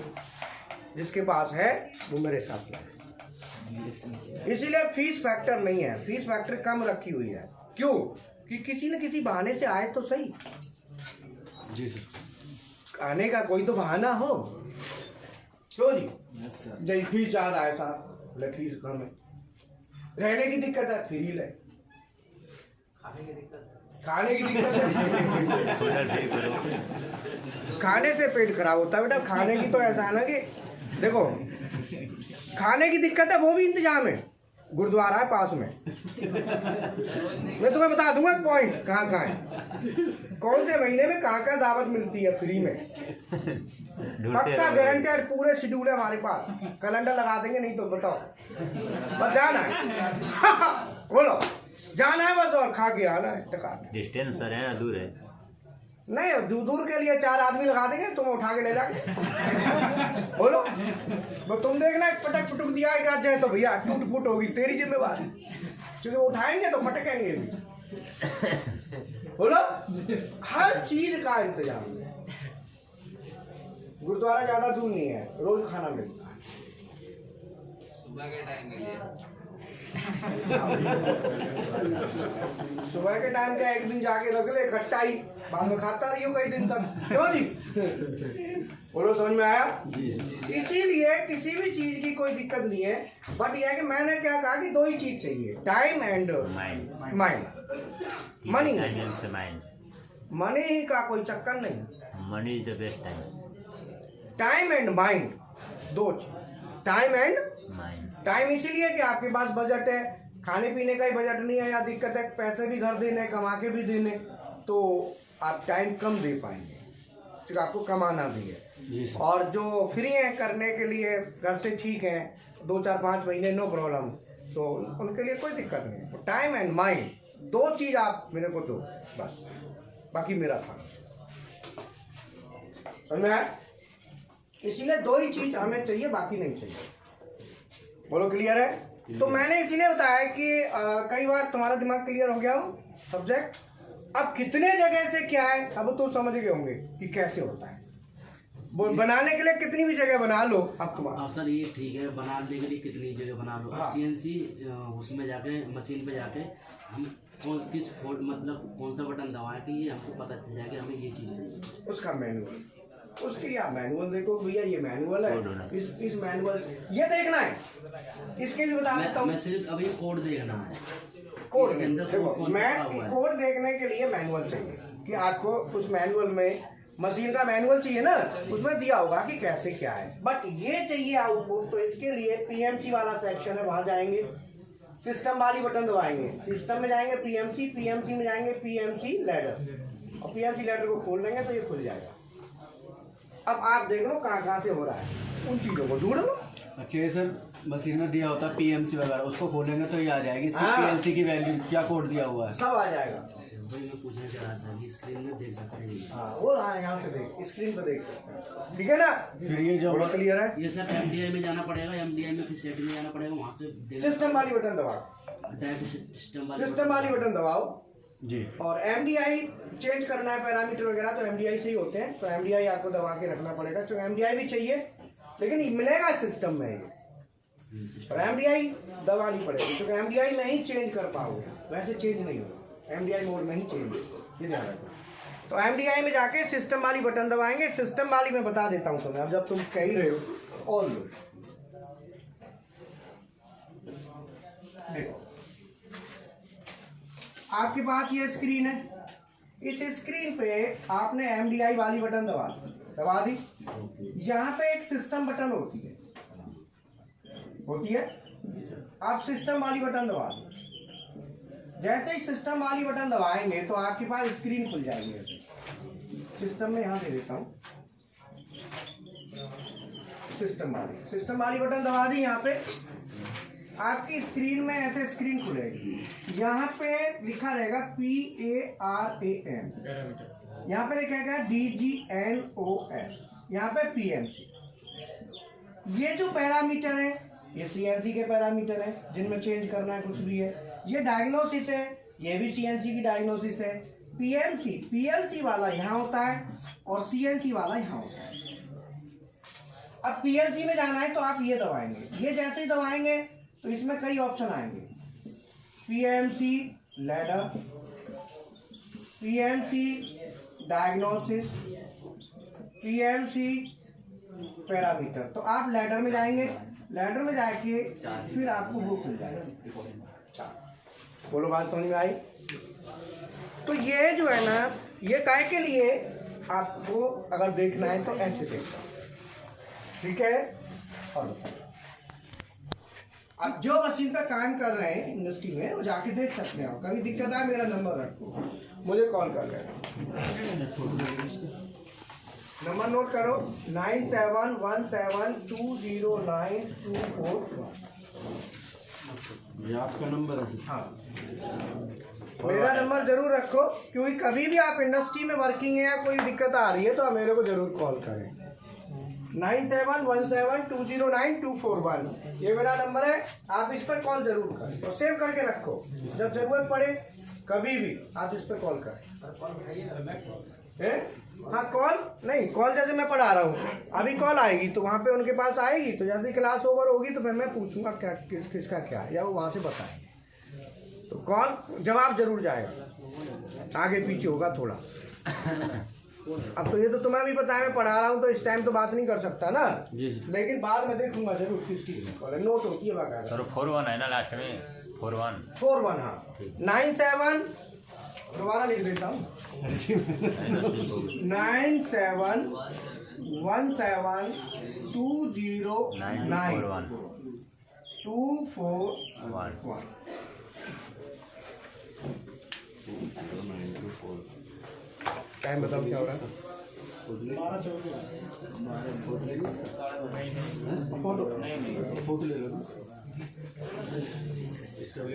जिसके पास है वो मेरे साथ लगे। इसीलिए फीस फैक्टर नहीं है, फीस फैक्टर कम रखी हुई है। क्यों? कि किसी न किसी बहाने से आए तो सही। जी सर। आने का कोई तो बहाना हो। क्यों जी? नहीं फीस ज्यादा है साहब, बोले फीस कम है। रहने की दिक्कत है, फ्री ले। खाने की दिक्कत है, खाने से पेट खराब होता है बेटा। खाने की तो ऐसा है ना कि देखो, खाने की दिक्कत है वो भी इंतजाम है, गुरुद्वारा है पास में। मैं तुम्हें बता दूंगा पॉइंट कहाँ कहाँ है, कौन से महीने में कहाँ कहाँ दावत मिलती है फ्री में। पक्का गारंटेड, पूरे शेड्यूल है हमारे पास, कैलेंडर लगा देंगे। नहीं तो बताओ, बस जाना है। बोलो, जाना है बस और खा के आना है। टका डिस्टेंस सर है ना, दूर है? नहीं, दूर के लिए 4 आदमी लगा देंगे, तुम उठा के ले जाके। बोलो, वो तुम देखना पटक पुटक दिया है आज जाए तो भैया टूट फूट होगी, तेरी जिम्मेवारी, क्योंकि उठाएंगे तो फटकेंगे भी। बोलो, हर चीज का इंतजाम है। गुरुद्वारा ज्यादा दूर नहीं है, रोज खाना मिलता है। सुबह के टाइम के लिए सुबह के टाइम का एक दिन जाके रख ले इकट्ठा ही, बाद में खाता रही हो कई दिन तक। क्यों जी? बोलो, समझ में आया? इसीलिए किसी भी चीज की कोई दिक्कत नहीं है, बट यह है कि मैंने क्या कहा कि 2 ही चीज चाहिए, time and mind. Money, money ही का कोई चक्कर नहीं, money is the best time. Time and mind, 2 चीज। Time and mind. टाइम इसीलिए कि आपके पास बजट है, खाने पीने का ही बजट नहीं है या दिक्कत है, पैसे भी घर देने, कमा के भी देने, तो आप टाइम कम दे पाएंगे क्योंकि आपको कमाना भी है। और जो फ्री हैं करने के लिए, घर से ठीक है 2, 4, 5 महीने, नो प्रॉब्लम, सो उनके लिए कोई दिक्कत नहीं है। टाइम एंड माइंड, 2 चीज आप मेरे को दो बस, बाकी मेरा था। समझ में आया? इसीलिए 2 ही चीज हमें चाहिए, बाकी नहीं चाहिए। बोलो, क्लियर है? तो मैंने इसीलिए बताया कि कई बार तुम्हारा दिमाग क्लियर हो गया हो सब्जेक्ट। अब कितने जगह से क्या है अब तो समझ गए होंगे कि कैसे होता है। बनाने के लिए कितनी भी जगह बना लो अब तुम्हारा। अब सर ये ठीक है, बनाने के लिए कितनी जगह बना लो। हाँ। CNC उसमें जाके, मशीन पे जाके हम किस फोल्ड, मतलब कौन सा बटन दबाएं कि ये हमको पता चल जाए कि हमें ये चीज़ चाहिए। उसका मैनुअल, उसके लिए आप मैनुअल देखो भैया, ये मैनुअल है, इस मैनुअल ये देखना है। इसके लिए बता देता हूँ, मैं सिर्फ अभी कोड देखना है। कोड इसके अंदर देखो, कौन सा मैं लिखा हुआ है? कोड देखने के लिए मैनुअल चाहिए कि आपको उस मैनुअल में, मशीन का मैनुअल चाहिए ना, उसमें दिया होगा कि कैसे क्या है। बट ये चाहिए आउटपुट, तो इसके लिए PMC वाला सेक्शन है, वहां जाएंगे, सिस्टम वाली बटन दबाएंगे, सिस्टम में जाएंगे PMC में जाएंगे PMC लैडर, और PMC लैडर को खोल लेंगे तो ये खुल जाएगा। अब आप देख लो कहाँ से हो रहा है, उन चीजों को ढूंढ लो। अच्छा ये सर मशीन में दिया होता है PMC वगैरह, उसको खोलेंगे तो ये आ जाएगी इसकी हाँ। PLC की वैल्यू, क्या कोड दिया हुआ है। सब आ जाएगा। वही मैं पूछना चाह रहा था कि स्क्रीन में देख सकते हैं। हाँ, वो यहाँ से देख, स्क्रीन पर देख सकते हैं, ठीक है ना? फिर ये जो बोलो, क्लियर है? ये सर MDI में जाना पड़ेगा, MDI में फिर सेटिंग में जाना पड़ेगा, वहाँ से सिस्टम वाली बटन दबाओ, सिस्टम वाली बटन दबाओ जी। और MDI चेंज करना है, पैरामीटर वगैरह तो MDI से ही होते हैं, तो MDI आपको दबा के रखना पड़ेगा। तो MDI भी चाहिए, लेकिन ये मिलेगा सिस्टम में ही, और MDI दबानी पड़ेगी, क्योंकि MDI में ही चेंज कर पाओगे, वैसे चेंज नहीं होगा, MDI मोड में ही चेंज, ये ध्यान रखो। तो MDI में जाके सिस्टम वाली बटन दबाएंगे। सिस्टम वाली मैं बता देता हूँ तुम्हें, अब जब तुम कह ही रहे हो, ऑल लो, देखो आपके पास ये स्क्रीन है, इस स्क्रीन पे आपने MDI वाली बटन दबा दी। यहाँ पे एक सिस्टम बटन होती है, आप सिस्टम वाली बटन दबा दो। जैसे ही सिस्टम वाली बटन दबाएंगे तो आपके पास स्क्रीन खुल जाएगी ऐसे। सिस्टम में यहाँ दे देता हूँ, सिस्टम वाली बटन दबा दी। यहाँ पे आपकी स्क्रीन में ऐसे स्क्रीन खुलेगी, यहाँ पे लिखा रहेगा PARAM, यहाँ पे लिखा है DGNOS, यहाँ पे PMC। ये जो पैरामीटर है ये CNC के पैरामीटर है, जिनमें चेंज करना है कुछ भी है। ये डायग्नोसिस है, ये भी CNC की डायग्नोसिस है। PLC वाला यहाँ होता है और CNC वाला यहाँ होता है। अब PLC में जाना है तो आप ये दबाएंगे, ये जैसे ही दबाएंगे तो इसमें कई ऑप्शन आएंगे, PMC ladder, PMC diagnosis, PMC parameter, तो आप लेटर में जाएंगे, लेटर में जाके फिर आपको वो खुल जाएगा। बोलो बात समझ में आई? तो ये जो है ना, ये काय के लिए आपको अगर देखना है तो ऐसे देखना, ठीक है। और अब जो मशीन पर काम कर रहे हैं इंडस्ट्री में वो जाके देख सकते हैं। कभी दिक्कत आए मेरा नंबर रखो, मुझे कॉल कर लेना। नंबर नोट करो 9717209241। ये आपका नंबर है? हाँ, मेरा नंबर जरूर रखो, क्योंकि कभी भी आप इंडस्ट्री में वर्किंग है या कोई दिक्कत आ रही है तो आप मेरे को जरूर कॉल करें। 9717209241 ये मेरा नंबर है, आप इस पर कॉल जरूर करें और सेव करके रखो। जब जरूरत पड़े कभी भी आप इस पर कॉल करें। हाँ, कॉल नहीं, कॉल जैसे मैं पढ़ा रहा हूँ, अभी कॉल आएगी तो वहाँ पे उनके पास आएगी, तो जैसे क्लास ओवर होगी तो फिर मैं पूछूंगा क्या किसका क्या है, या वो वहाँ से बताएंगे। तो कॉल जवाब जरूर जाएगा, आगे पीछे होगा थोड़ा। अब तो ये तो तुम्हें भी पता है, मैं पढ़ा रहा हूँ तो इस टाइम तो बात नहीं कर सकता ना, लेकिन बाद में देखूंगा जरूर किसकी कॉल है, नोट होती है बाकायदा। सर 41 है ना लास्ट में? 41 हाँ। 97 दोबारा लिख देता हूँ 9717209241। टाइम बताओ क्या हो रहा है? फोटो ले लो। इसका भी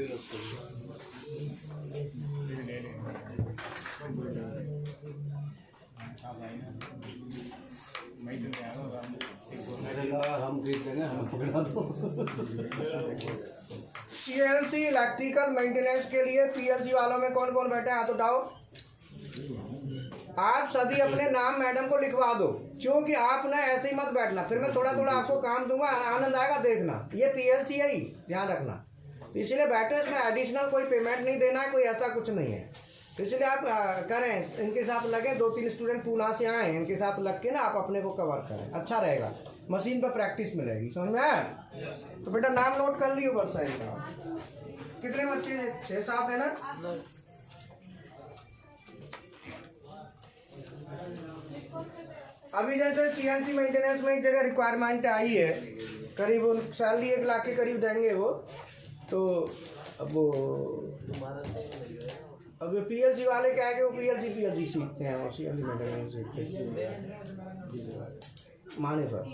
हम खरीद देंगे, हम पकड़ा दो। CNC इलेक्ट्रिकल मेंटेनेंस के लिए PLC वालों में कौन कौन बैठे हैं हाथ उठाओ। आप सभी अपने नाम मैडम को लिखवा दो, क्योंकि आप ना ऐसे ही मत बैठना, फिर मैं थोड़ा थोड़ा आपको काम दूंगा, आनंद आएगा देखना। ये PLC है ही, ध्यान रखना। इसलिए बैठे, इसमें एडिशनल कोई पेमेंट नहीं देना है, कोई ऐसा कुछ नहीं है। इसलिए आप करें, इनके साथ लगे, 2-3 स्टूडेंट पूना से आए, इनके साथ लग के ना आप अपने को कवर करें, अच्छा रहेगा, मशीन पर प्रैक्टिस मिलेगी। समझ में आया? तो बेटा नाम नोट कर लियो वर्षा का। कितने बच्चे? 6-7 है ना? अभी जैसे CNC मेंटेनेंस में एक जगह रिक्वायरमेंट आई है, करीब सैलरी 1 लाख के करीब देंगे वो। तो अब PLC वाले क्या है कि वो PLC सीखते हैं और CNC मेंटेनेंस सीखते हैं, माने सर।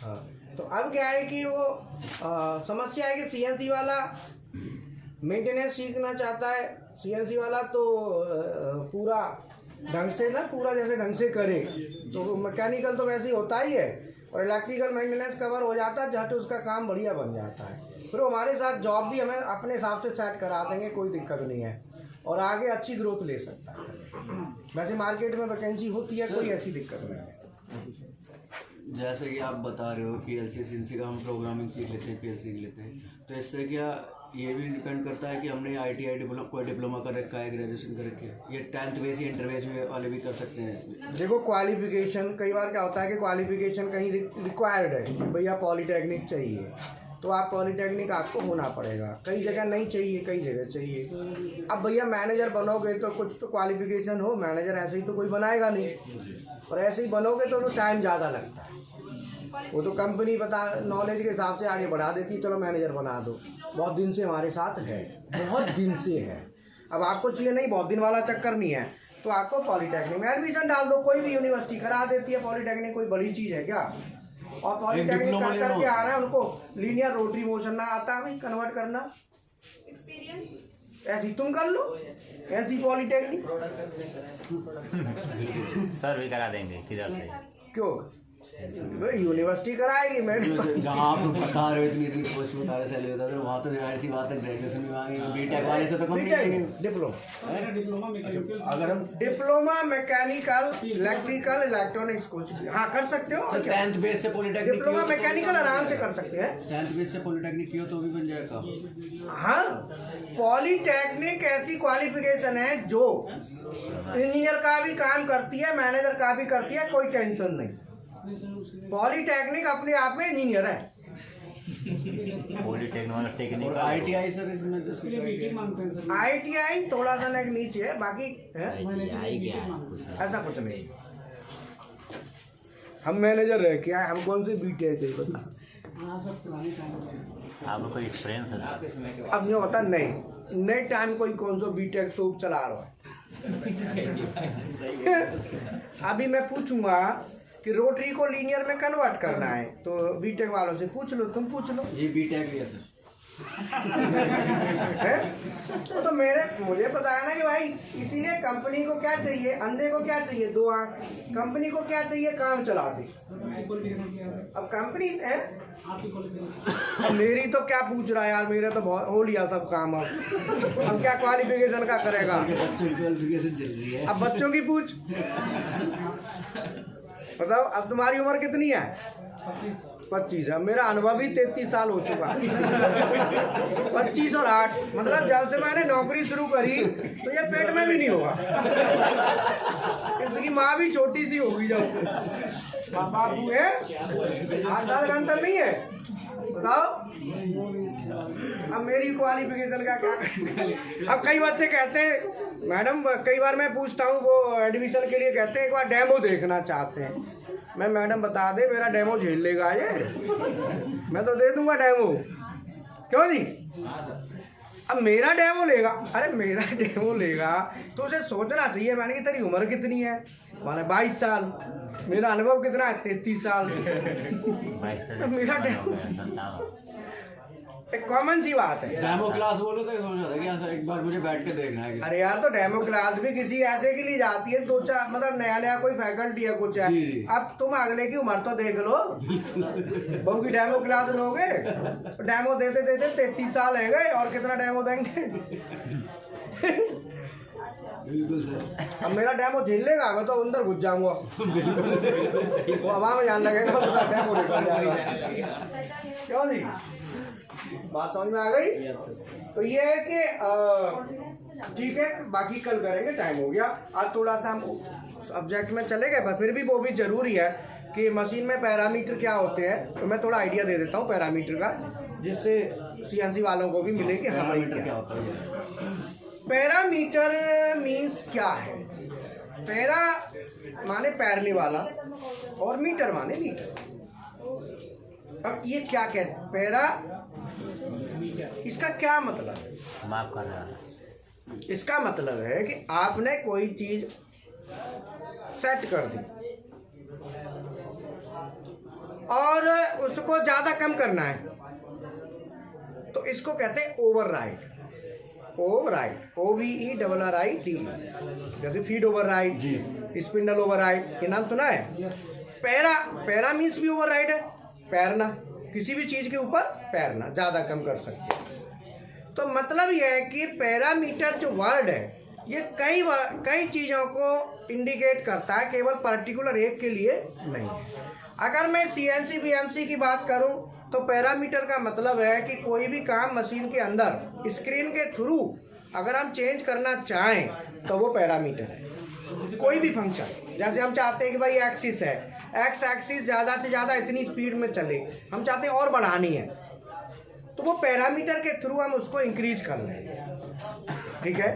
हाँ, तो अब क्या है कि वो समस्या है कि CNC वाला मेंटेनेंस सीखना चाहता है, CNC वाला तो पूरा ढंग से ना, पूरा जैसे ढंग से करे, तो मैकेनिकल तो वैसे ही होता ही है, और इलेक्ट्रिकल मेंटेनेंस कवर हो जाता है, झट उसका काम बढ़िया बन जाता है। फिर हमारे साथ जॉब भी हमें अपने हिसाब से सेट करा देंगे, कोई दिक्कत नहीं है, और आगे अच्छी ग्रोथ ले सकता है। वैसे मार्केट में वैकेंसी होती है, कोई ऐसी दिक्कत नहीं है। जैसे कि आप बता रहे हो कि LCC का हम प्रोग्रामिंग सीख लेते हैं, PLC सीख लेते हैं, तो इससे क्या ये भी डिपेंड करता है कि हमने ITI कोई डिप्लोमा कर रखा है, ग्रेजुएशन कर रखी है, ये 10th बेस या इंटर बेस वाले भी कर सकते हैं? देखो, क्वालिफिकेशन कई बार क्या होता है कि क्वालिफिकेशन कहीं रिक्वायर्ड है कि भैया पॉलीटेक्निक चाहिए, तो आप पॉलीटेक्निक आपको होना पड़ेगा। कई जगह नहीं चाहिए, कई जगह चाहिए। अब भैया मैनेजर बनोगे तो कुछ तो क्वालिफिकेशन हो, मैनेजर ऐसे ही तो कोई बनाएगा नहीं, और ऐसे ही बनोगे तो टाइम ज़्यादा लगता है। वो तो कंपनी पता नॉलेज के हिसाब से आगे बढ़ा देती है, चलो मैनेजर बना दो। बहुत दिन से हमारे साथ है, बहुत दिन से है। अब आपको चाहिए नहीं, बहुत दिन वाला चक्कर नहीं है, तो आपको पॉलीटेक्निक में एडमिशन डाल दो। कोई भी यूनिवर्सिटी करा देती है पॉलीटेक्निक, कोई बड़ी चीज़ है क्या? और पॉलीटेक्निक कर करके आ रहे हैं, उनको लीनियर रोटरी मोशन ना आता है भाई कन्वर्ट करना, एक्सपीरियंस ऐसी तुम कर लो, ऐसी पॉलीटेक्निक। सर भी करा देंगे किधर से? क्यों? यूनिवर्सिटी कराएगी मैडम। जहाँ आप बता रहे हो इतनी पोस्ट बता रहे सैलरी बता रहे हो, वहाँ तो जाहिर सी बात है ग्रेजुएशन भी मांगेंगे, बीटेक वाले से तो कम नहीं आएंगे। डिप्लोमा अगर हम डिप्लोमा मैकेनिकल इलेक्ट्रिकल इलेक्ट्रॉनिक्स कुछ भी हाँ कर सकते हो। 10th बेस से पॉलिटेक्निक डिप्लोमा मैकेनिकल आराम से कर सकते हैं। 10th बेस से पॉलिटेक्निक किया तो भी बन जाएगा। हाँ पॉलीटेक्निक ऐसी क्वालिफिकेशन है जो इंजीनियर का भी काम करती है, मैनेजर का भी करती है, कोई टेंशन नहीं। पॉलीटेक्निक अपने आप में इंजीनियर है। पॉलीटेक्निक और ITI सर इसमें ITI थोड़ा सा ना नीचे है, बाकी है? ऐसा कुछ नहीं। हम मैनेजर है क्या, हम कौन से बीटेक है बता। आपको कोई एक्सपीरियंस है? अब ये होता नहीं, नए टाइम कोई कौन सा बीटेक तो चला रहा है। अभी मैं पूछूंगा कि रोटरी को लीनियर में कन्वर्ट करना है तो बीटेक वालों से पूछ लो, तुम पूछ लो। जी बीटेक लिया सर। तो मुझे पता है ना कि भाई इसीलिए कंपनी को क्या चाहिए, अंधे को क्या चाहिए, 2 आंख। कंपनी को क्या चाहिए, काम चला दे। अब कंपनी है अब मेरी तो क्या पूछ रहा है यार, मेरे तो बहुत हो लिया सब काम। अब क्या क्वालिफिकेशन का करेगा, बच्चों की क्वालिफिकेशन चल रही है। अब बच्चों की पूछ बताओ। अब तुम्हारी उम्र कितनी है? 25। अब मेरा अनुभव भी 33 साल हो चुका। 25 और 8 मतलब जब से मैंने नौकरी शुरू करी तो ये पेट में भी नहीं होगा। इसकी माँ भी छोटी सी होगी जब बाबू है। 8-10 का अंतर नहीं है। बताओ अब मेरी क्वालिफिकेशन का क्या। अब कई बच्चे कहते हैं मैडम, कई बार मैं पूछता हूँ वो एडमिशन के लिए कहते हैं एक बार डेमो देखना चाहते हैं। मैं मैडम बता दे मेरा डेमो झेल लेगा ये, मैं तो दे दूंगा डेमो, क्यों जी। अब मेरा डेमो लेगा, अरे मेरा डेमो लेगा तो उसे सोचना चाहिए मैंने कि तेरी उम्र कितनी है, माने 22 साल, मेरा अनुभव कितना है 33 साल। मेरा डेमो एक कॉमन सी बात है। डेमो क्लास बोलो तो समझ आता है कि ऐसा एक बार मुझे बैठ के देखना है। अरे यार तो डेमो क्लास भी किसी ऐसे के लिए जाती है 2-4 मतलब नया कोई फैकल्टी है कुछ है। अब तुम अगले की उम्र तो देख लो। बहू की डेमो क्लास लोगे तो डेमो देते 33 साल है गए और कितना डेमो देंगे। बिल्कुल सर। अब मेरा डेमो झेल लेगा मैं तो अंदर घुस जाऊंगा। वो हवा में जान लगेगा तो डेमो निकल जाएगा। क्यों जी, बात समझ में आ गई। तो ये है कि ठीक है, बाकी कल करेंगे, टाइम हो गया। आज थोड़ा सा हम सब्जेक्ट में चले गए पर फिर भी वो भी जरूरी है कि मशीन में पैरामीटर क्या होते हैं। तो मैं थोड़ा आइडिया दे देता हूँ पैरामीटर का, जिससे CNC वालों को भी मिले कि हाँ भाई क्या होता है। पैरामीटर मीन्स क्या है। पैरा माने पैरने वाला और मीटर माने मीटर। अब ये क्या कहते हैं पैरा, इसका क्या मतलब है? माफ कर रहा है। इसका मतलब है कि आपने कोई चीज सेट कर दी और उसको ज्यादा कम करना है तो इसको कहते हैं ओवरराइड। ओवरराइड OVERRIDE, जैसे फीड ओवरराइड, स्पिंडल ओवरराइड, ये नाम सुना है। पैरा मीन्स भी ओवरराइड है, पैरना, किसी भी चीज के ऊपर पैरना, ज्यादा कम कर सकते हैं। तो मतलब यह है कि पैरामीटर जो वर्ड है ये कई चीजों को इंडिकेट करता है, केवल पर्टिकुलर एक के लिए नहीं। अगर मैं CNC VMC की बात करूं तो पैरामीटर का मतलब है कि कोई भी काम मशीन के अंदर स्क्रीन के थ्रू अगर हम चेंज करना चाहें तो वो पैरामीटर है। कोई भी फंक्शन, जैसे हम चाहते हैं कि भाई एक्सिस है, एक्स एक्सिस ज़्यादा से ज़्यादा इतनी स्पीड में चले, हम चाहते हैं और बढ़ानी है तो वो पैरामीटर के थ्रू हम उसको इंक्रीज कर लेंगे। ठीक है।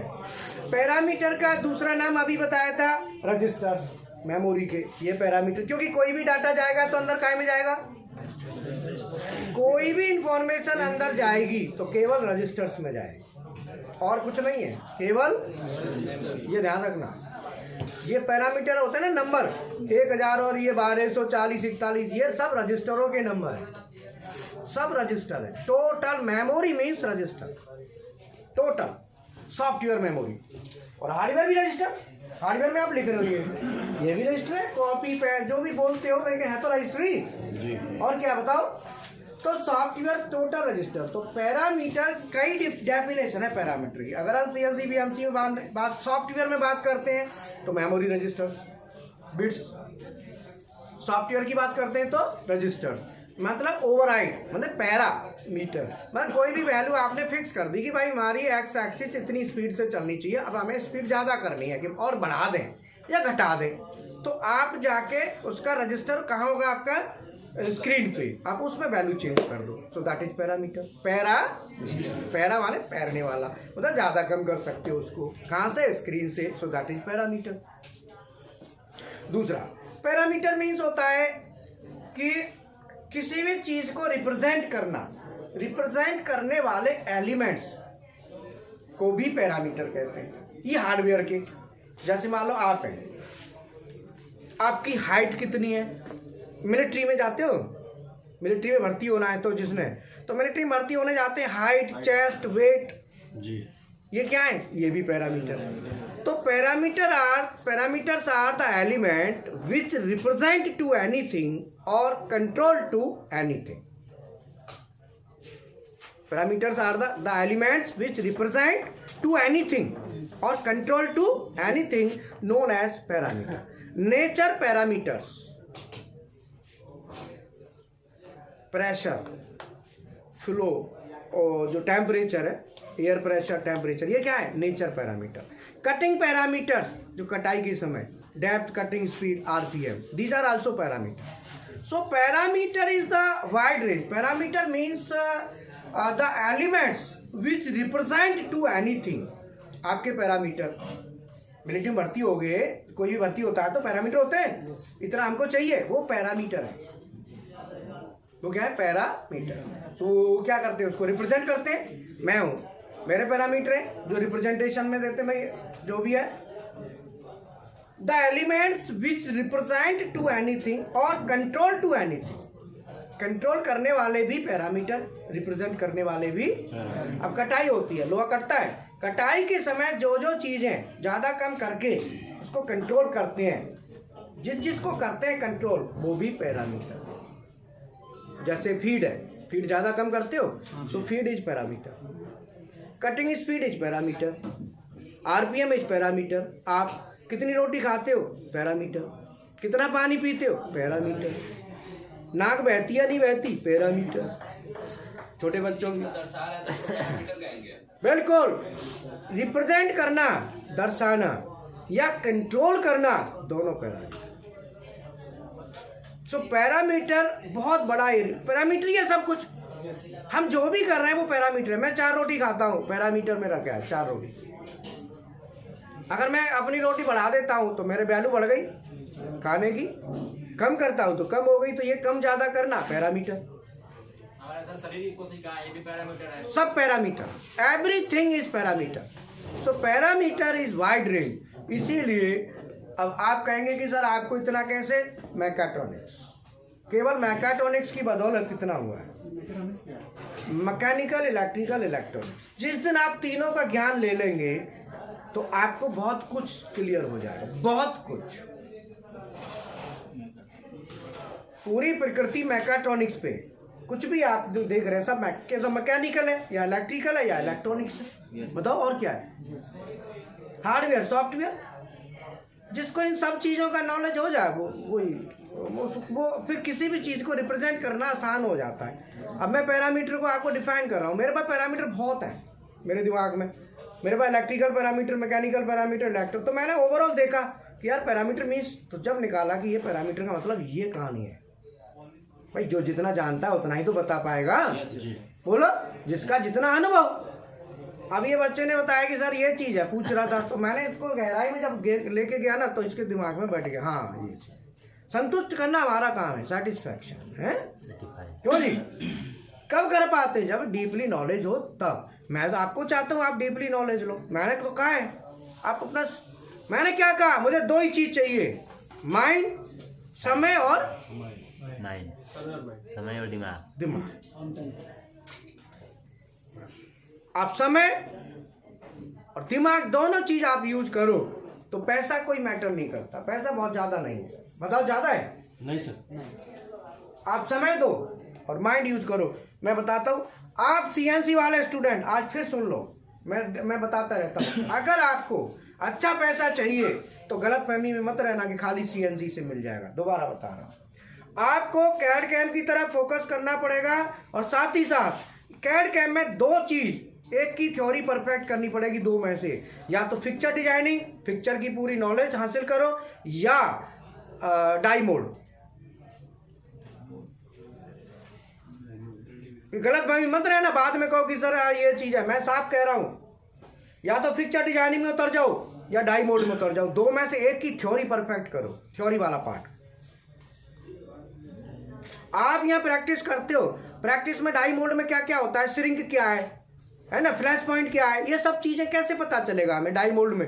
पैरामीटर का दूसरा नाम अभी बताया था रजिस्टर्स, मेमोरी के। ये पैरामीटर, क्योंकि कोई भी डाटा जाएगा तो अंदर काय में जाएगा, कोई भी इंफॉर्मेशन अंदर जाएगी तो केवल रजिस्टर्स में जाएगी और कुछ नहीं है, केवल ये ध्यान रखना। ये पैरामीटर होते हैं ना नंबर, 1000 और ये 1240 41, ये सब रजिस्टरों के नंबर है, सब रजिस्टर है। Total memory means register, total software memory. और हार्डवेयर भी रजिस्टर, हार्डवेयर में आप लिख रहे हो ये भी रजिस्टर है, कॉपी पेस्ट जो भी बोलते हो लेकिन है तो रजिस्ट्री। और क्या बताओ, तो सॉफ्टवेयर टोटल रजिस्टर। तो पैरामीटर कई डेफिनेशन है पैरामीटर की। अगर हम CLC BMC में बात सॉफ्टवेयर में बात करते हैं तो मेमोरी रजिस्टर, बिट्स। सॉफ्टवेयर की बात करते हैं तो रजिस्टर, मतलब ओवरराइड, मतलब पैरामीटर, मतलब कोई भी वैल्यू आपने फिक्स कर दी कि भाई हमारी एक्स एक्सिस इतनी स्पीड से चलनी चाहिए, अब हमें स्पीड ज़्यादा करनी है कि और बढ़ा दें या घटा दें, तो आप जाके उसका रजिस्टर कहाँ होगा, आपका स्क्रीन पे, आप उसमें वैल्यू चेंज कर दो। So that is parameter. Para माने पैरने वाला, मतलब ज़्यादा कम कर सकते हो उसको, कहाँ से, स्क्रीन से। So that is parameter. दूसरा पैरामीटर मीन्स होता है कि किसी भी चीज को रिप्रेजेंट करना, रिप्रेजेंट करने वाले एलिमेंट्स को भी पैरामीटर कहते हैं। ये हार्डवेयर के, जैसे मान लो आप हैं, आपकी हाइट कितनी है, मिलिट्री में जाते हो, मिलिट्री में भर्ती होना है तो जिसने, तो मिलिट्री में भर्ती होने जाते हैं, हाइट, चेस्ट, वेट जी, ये क्या है, ये भी पैरामीटर है। तो parameters are the element which represent to anything और control to anything. Parameters are the elements which represent to anything और control to anything known as parameter. Nature parameters, pressure, flow, और जो टेम्परेचर है, air pressure, temperature, ये क्या है, nature parameter. Cutting parameters, जो कटाई के समय, depth, cutting speed, RPM, these are also parameter. So parameter is the wide range. Parameter means the elements which represent to anything. आपके पैरामीटर, मिलिट्री में भर्ती हो गए, कोई भी भर्ती होता है तो पैरामीटर होते हैं, इतना हमको चाहिए, वो पैरामीटर है। वो क्या है, पैरामीटर। तो क्या करते हैं, उसको रिप्रेजेंट करते हैं। मैं हूं, मेरे पैरामीटर है जो रिप्रेजेंटेशन में देते हैं भाई, जो भी है। The elements which represent to anything और कंट्रोल टू एनीथिंग। कंट्रोल करने वाले भी पैरामीटर, रिप्रेजेंट करने वाले भी। अब कटाई होती है, लोहा कटता है, कटाई के समय जो जो चीजें ज्यादा कम करके उसको कंट्रोल करते हैं, जिसको करते हैं कंट्रोल, वो भी पैरामीटर। जैसे फीड है, फीड ज्यादा कम करते हो, so feed is parameter. Cutting speed is parameter. RPM is parameter. आप कितनी रोटी खाते हो, पैरामीटर। कितना पानी पीते हो, पैरामीटर। नाक बहती या नहीं बहती, पैरामीटर। छोटे बच्चों की बिल्कुल रिप्रेजेंट करना, दर्शाना या कंट्रोल करना, दोनों पैरामीटर। सो पैरामीटर बहुत बड़ा एरिया, पैरामीटर ही है सब कुछ। हम जो भी कर रहे हैं वो पैरामीटर है। मैं 4 रोटी खाता हूँ, पैरामीटर मेरा क्या है, 4 रोटी। अगर मैं अपनी रोटी बढ़ा देता हूँ तो मेरे वैल्यू बढ़ गई खाने की, कम करता हूँ तो कम हो गई, तो ये कम ज्यादा करना पैरामीटर। हमारे शरीर की कोशिका है, ये भी पैरामीटर है। सब parameter, everything is parameter. So parameter is wide range. इसीलिए अब आप कहेंगे कि सर आपको इतना कैसे, मैकाट्रॉनिक्स, केवल मैकाट्रॉनिक्स की बदौलत कितना हुआ है, मैकेनिकल, इलेक्ट्रिकल, इलेक्ट्रॉनिक्स। जिस दिन आप तीनों का ज्ञान ले लेंगे तो आपको बहुत कुछ क्लियर हो जाएगा, बहुत कुछ। पूरी प्रकृति मैकाट्रॉनिक्स पे, कुछ भी आप जो देख रहे हैं सब मैकेनिकल है या इलेक्ट्रिकल है या इलेक्ट्रॉनिक्स है। बताओ और क्या है, हार्डवेयर, सॉफ्टवेयर। जिसको इन सब चीज़ों का नॉलेज हो जाए वो फिर किसी भी चीज़ को रिप्रेजेंट करना आसान हो जाता है। अब मैं पैरामीटर को आपको डिफाइन कर रहा हूँ, मेरे पास पैरामीटर बहुत है मेरे दिमाग में। मेरे पास electrical parameter, mechanical parameter, electro. तो मैंने ओवरऑल देखा कि यार पैरामीटर मीन्स, तो जब निकाला कि ये पैरामीटर का मतलब ये कहानी है भाई, जो जितना जानता है उतना ही तो बता पाएगा। बोलो, जिसका जितना अनुभव। अब ये बच्चे ने बताया कि सर ये चीज़ है, पूछ रहा था, तो मैंने इसको गहराई में जब लेके गया ना तो इसके दिमाग में बैठ गया, हाँ ये संतुष्ट करना हमारा काम है, सेटिस्फैक्शन है। क्यों जी, कब कर पाते, जब डीपली नॉलेज हो तब। मैं तो आपको चाहता हूँ आप डीपली नॉलेज लो। मैंने तो कहा है आप अपना, मैंने क्या कहा, मुझे 2 ही चीज चाहिए, माइंड, समय और माइंड, समय और दिमाग। आप समय और और दिमाग, दोनों चीज आप यूज करो तो पैसा कोई मैटर नहीं करता। पैसा बहुत ज्यादा नहीं है, बताओ ज्यादा है? नहीं सर। आप समय दो और माइंड यूज करो। मैं बताता हूँ, आप सीएनसी वाले स्टूडेंट आज फिर सुन लो, मैं बताता रहता हूँ, अगर आपको अच्छा पैसा चाहिए तो गलतफहमी में मत रहना कि खाली सीएनसी से मिल जाएगा। दोबारा बता रहा हूँ, आपको कैड कैम की तरफ फोकस करना पड़ेगा और साथ ही साथ कैड कैम में दो चीज, एक की थ्योरी परफेक्ट करनी पड़ेगी, दो में से या तो पिक्चर डिजाइनिंग, पिक्चर की पूरी नॉलेज हासिल करो, या डाई मोल्ड। गलतफहमी मत रहना, बाद में कहो कि सर ये चीज है। मैं साफ कह रहा हूं, या तो पिक्चर डिजाइनिंग में उतर जाओ या डाई मोल्ड में उतर जाओ, दो में से एक की थ्योरी परफेक्ट करो, थ्योरी वाला पार्ट। आप यहाँ प्रैक्टिस करते हो, प्रैक्टिस में डाई मोल्ड में क्या क्या होता है, श्रिंक क्या है ना, फ्लैश पॉइंट क्या है, ये सब चीजें कैसे पता चलेगा हमें डाई मोल्ड में?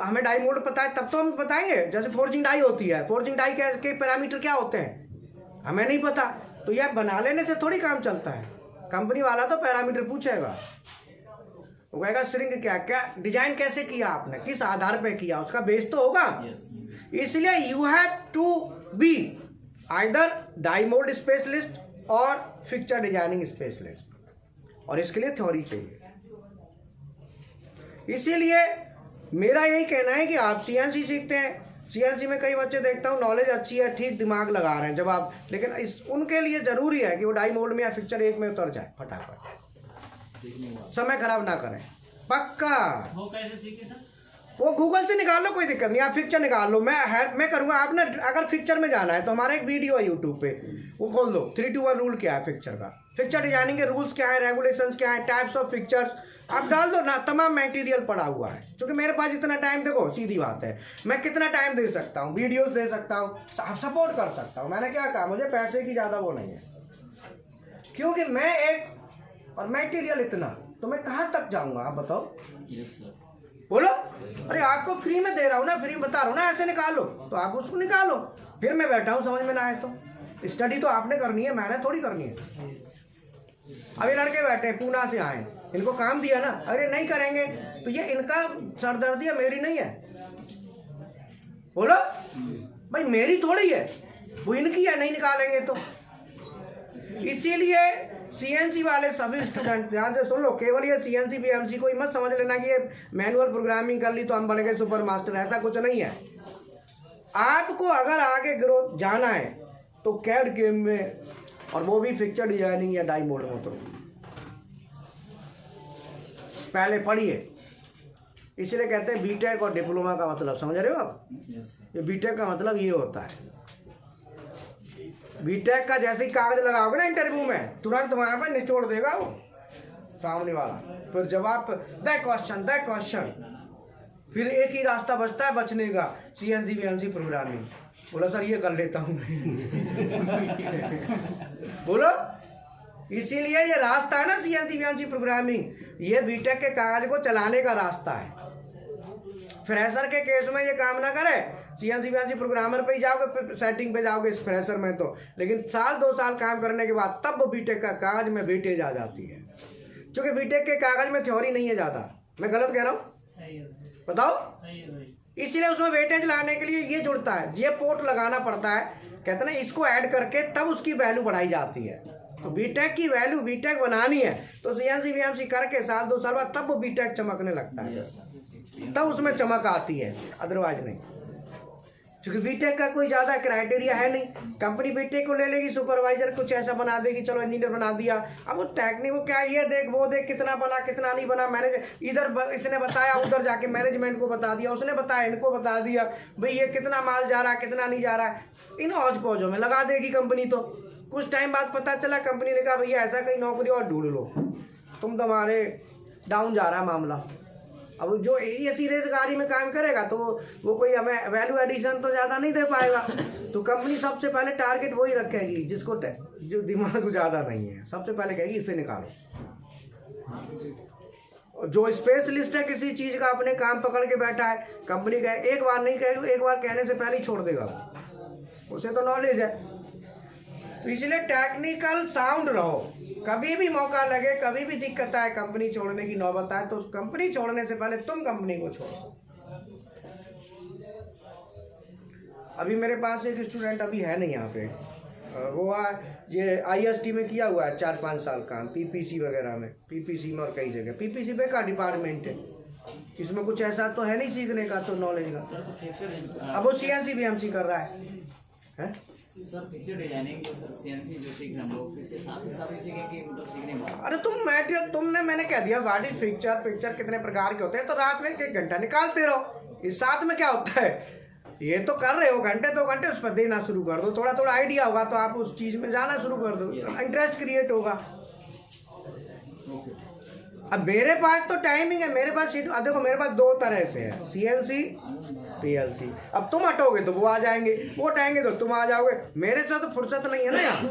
हमें डाई मोल्ड पता है तब तो हम बताएंगे। जैसे फोर्जिंग डाई होती है, फोर्जिंग डाई के पैरामीटर क्या होते हैं हमें नहीं पता, तो यह बना लेने से थोड़ी काम चलता है। कंपनी वाला तो पैरामीटर पूछेगा, वो कहेगा श्रिंक क्या क्या, डिजाइन कैसे किया आपने, किस आधार पे किया, उसका बेस तो होगा। इसलिए you have to be either die mould specialist और पिक्चर डिजाइनिंग स्पेशलिस्ट, और इसके लिए थ्योरी चाहिए। इसीलिए मेरा यही कहना है कि आप सीएनसी सीखते हैं, सीएनसी में कई बच्चे देखता हूँ नॉलेज अच्छी है, ठीक दिमाग लगा रहे हैं जब आप, लेकिन उनके लिए जरूरी है कि वो डाई मोल्ड में या पिक्चर एक में उतर जाए फटाफट, समय खराब ना करें पक्का। वो कैसे सीखे सर? वो गूगल से निकाल लो, कोई दिक्कत नहीं, आप पिक्चर निकाल लो, मैं करूँगा। आपने अगर पिक्चर में जाना है तो हमारा एक वीडियो है यूट्यूब पे, वो खोल दो, 3-2-1 रूल क्या है पिक्चर का, पिक्चर डिजाइनिंग के रूल्स क्या है, रेगुलेशंस क्या है, टाइप्स ऑफ पिक्चर्स, आप डाल दो ना, तमाम मटेरियल पड़ा हुआ है। क्योंकि मेरे पास इतना टाइम, देखो सीधी बात है, मैं कितना टाइम दे सकता हूँ, वीडियोस दे सकता हूँ, सपोर्ट कर सकता हूँ। मैंने क्या कहा, मुझे पैसे की ज़्यादा वो नहीं है, क्योंकि मैं एक और मटेरियल इतना, तो मैं कहाँ तक जाऊँगा आप बताओ? Yes sir. बोलो, अरे आपको फ्री में दे रहा हूँ ना, फ्री में बता रहा हूँ ना, ऐसे निकालो, तो आप उसको निकालो। फिर मैं बैठा हूँ, समझ में ना आए तो स्टडी तो आपने करनी है, मैंने थोड़ी करनी है। अभी लड़के बैठे पूना से आए, इनको काम दिया ना, अरे नहीं करेंगे तो ये इनका सरदर्दी है, मेरी नहीं है। बोलो भाई, मेरी थोड़ी है, वो इनकी है, नहीं निकालेंगे तो। इसीलिए सीएनसी वाले सभी स्टूडेंट ध्यान से सुन लो, केवल ये सीएनसी बीएमसी कोई मत समझ लेना कि ये मैनुअल प्रोग्रामिंग कर ली तो हम बन गए सुपर मास्टर, ऐसा कुछ नहीं है। आपको अगर आगे ग्रोथ जाना है तो कैड गेम में, और वो भी पिक्चर डिजाइनिंग या डाई मोल्ड में, तो पहले पढ़िए। इसलिए कहते हैं बीटेक और डिप्लोमा का मतलब, समझ रहे हो आप? ये बीटेक का मतलब ये होता है, बीटेक का जैसे ही कागज लगाओगे ना इंटरव्यू में, तुरंत तुम्हारे पर निचोड़ देगा वो सामने वाला, फिर जवाब द क्वेश्चन, फिर एक ही रास्ता बचता है बचने का, सीएनसी बीएमसी प्रोग्रामिंग। बोला सर ये कर लेता हूँ बोलो, इसीलिए ये रास्ता है ना सीएनसी बीएमसी प्रोग्रामिंग, ये बीटेक के कागज को चलाने का रास्ता है। फ्रेशर के केस में ये काम ना करे, सीएनसी बीएमसी प्रोग्रामर पे ही जाओगे, सेटिंग पे जाओगे इस फ्रेशर में तो, लेकिन 1-2 साल काम करने के बाद तब वो बीटेक का कागज में वेटेज आ जाती है। क्योंकि बीटेक के कागज में थ्योरी नहीं है ज़्यादा, मैं गलत कह रहा हूँ? सही है, बताओ। सही है भाई। इसलिए उसमें वेटेज लाने के लिए ये जुड़ता है, ये पोर्ट लगाना पड़ता है, कहते हैं ना, इसको ऐड करके तब उसकी वैल्यू बढ़ाई जाती है। तो बीटेक की वैल्यू बीटेक बनानी है तो सीएनसी बीएमसी करके 1-2 साल बाद तब वो बीटेक चमकने लगता है, तब उसमें चमक आती है, अदरवाइज नहीं। क्योंकि बीटेक का कोई ज़्यादा क्राइटेरिया है नहीं, कंपनी बीटेक को ले लेगी, सुपरवाइजर कुछ ऐसा बना देगी, चलो इंजीनियर बना दिया। अब वो टेक्निक वो क्या, ये देख वो देख, कितना बना कितना नहीं बना, मैनेज इधर इसने बताया, उधर जाके मैनेजमेंट को बता दिया, उसने बताया इनको बता दिया, भाई ये कितना माल जा रहा है कितना नहीं जा रहा है, इन हौज पौजों में लगा देगी कंपनी। तो कुछ टाइम बाद पता चला कंपनी ने कहा भैया ऐसा कहीं नौकरी और ढूंढ लो, तुम्हारे डाउन जा रहा है मामला। अब जो ऐसी रेजगारी में काम करेगा तो वो कोई हमें वैल्यू एडिशन तो ज़्यादा नहीं दे पाएगा, तो कंपनी सबसे पहले टारगेट वही रखेगी जिसको जो दिमाग ज़्यादा नहीं है, सबसे पहले कहेगी इसे निकालो। जो स्पेशलिस्ट है किसी चीज़ का, अपने काम पकड़ के बैठा है, कंपनी का एक बार नहीं कहेगी, एक बार कहने से पहले ही छोड़ देगा, उसे तो नॉलेज है। तो इसलिए टेक्निकल साउंड रहो, कभी भी मौका लगे, कभी भी दिक्कत आए, कंपनी छोड़ने की नौबत आए, तो कंपनी छोड़ने से पहले तुम कंपनी को छोड़ो। अभी मेरे पास एक स्टूडेंट अभी है नहीं यहाँ पे, वो ये IST में किया हुआ है 4-5 साल काम, PPC वगैरह में, PPC में और कई जगह। PPC पे का डिपार्टमेंट है, इसमें कुछ ऐसा तो है नहीं सीखने का, तो नॉलेज का। अब वो CNC BMC कर रहा है? सर पिक्चर डिजाइनिंग तो सर CNC जो सीख रहे हम लोग इसके साथ ही साथ सीखेंगे, मतलब सीखने के बाद। अरे तुमने मैंने कह दिया व्हाट इज पिक्चर कितने प्रकार के होते हैं, तो रात में 1 घंटा निकालते रहो। इस साथ में क्या होता है, ये तो कर रहे हो घंटे 2 घंटे, उस पर देना शुरू कर दो। थोड़ा थोड़ा आइडिया होगा तो आप उस चीज़ में जाना शुरू कर दो, इंटरेस्ट क्रिएट होगा। अब मेरे पास तो टाइमिंग है, मेरे पास देखो मेरे पास 2 तरह से है, CNC PLC। अब तुम हटोगे तो वो आ जाएंगे, वो हटाएंगे तो तुम आ जाओगे। मेरे से तो फुर्सत नहीं है ना यार,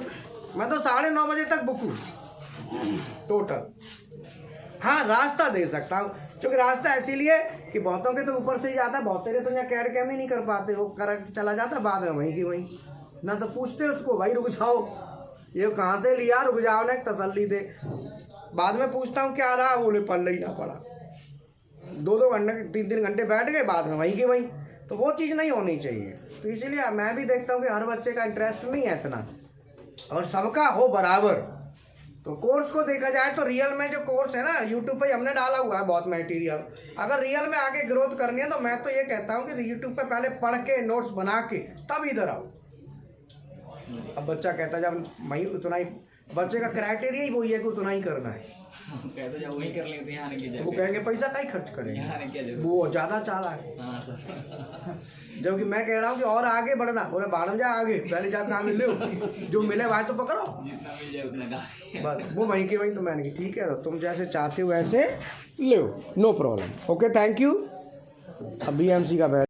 मैं तो 9:30 बजे तक बुक हूँ टोटल। हाँ रास्ता दे सकता हूँ, क्योंकि रास्ता इसीलिए कि बहुतों के तो ऊपर से ही जाता है, बहुत तेरे तो यहाँ कैड कैम ही नहीं कर पाते, वो कर चला जाता बाद में वहीं की वहीं। ना तो पूछते उसको भाई रुक जाओ, ये कहाँ से लिया, रुक जाओ ना, तसल्ली दे। बाद में पूछता हूँ क्या रहा, बोले पढ़ ही ना पड़ा। 2-2 घंटे 3-3 घंटे बैठ गए, बाद में वहीं की वहीं। तो वो चीज़ नहीं होनी चाहिए। तो इसीलिए मैं भी देखता हूँ कि हर बच्चे का इंटरेस्ट नहीं है इतना, और सबका हो बराबर। तो कोर्स को देखा जाए तो रियल में जो कोर्स है ना, यूट्यूब पे हमने डाला हुआ है बहुत मटेरियल। अगर रियल में आगे ग्रोथ करनी है तो मैं तो ये कहता हूँ कि यूट्यूब पे पहले पढ़ के नोट्स बना के तब इधर आओ। अब बच्चा कहता है जब मैं उतना ही, बच्चे का क्राइटेरिया ही वही है कि उतना ही करना है। कहते जब वही कर लेते हैं यहाँ वो कहेंगे पैसा का ही खर्च करेंगे, वो ज़्यादा चाला है। जबकि मैं कह रहा हूँ कि और आगे बढ़ना, बोले बढ़ जा आगे, पहले जाकर आगे ले, जो मिले भाई तो पकड़ो, जितना मिल जाए उतना का। बस वो वहीं की वहीं। तो मैंने कहा ठीक है, तो तुम जैसे चाहते हो वैसे ले, no problem, okay thank you. अब BMC का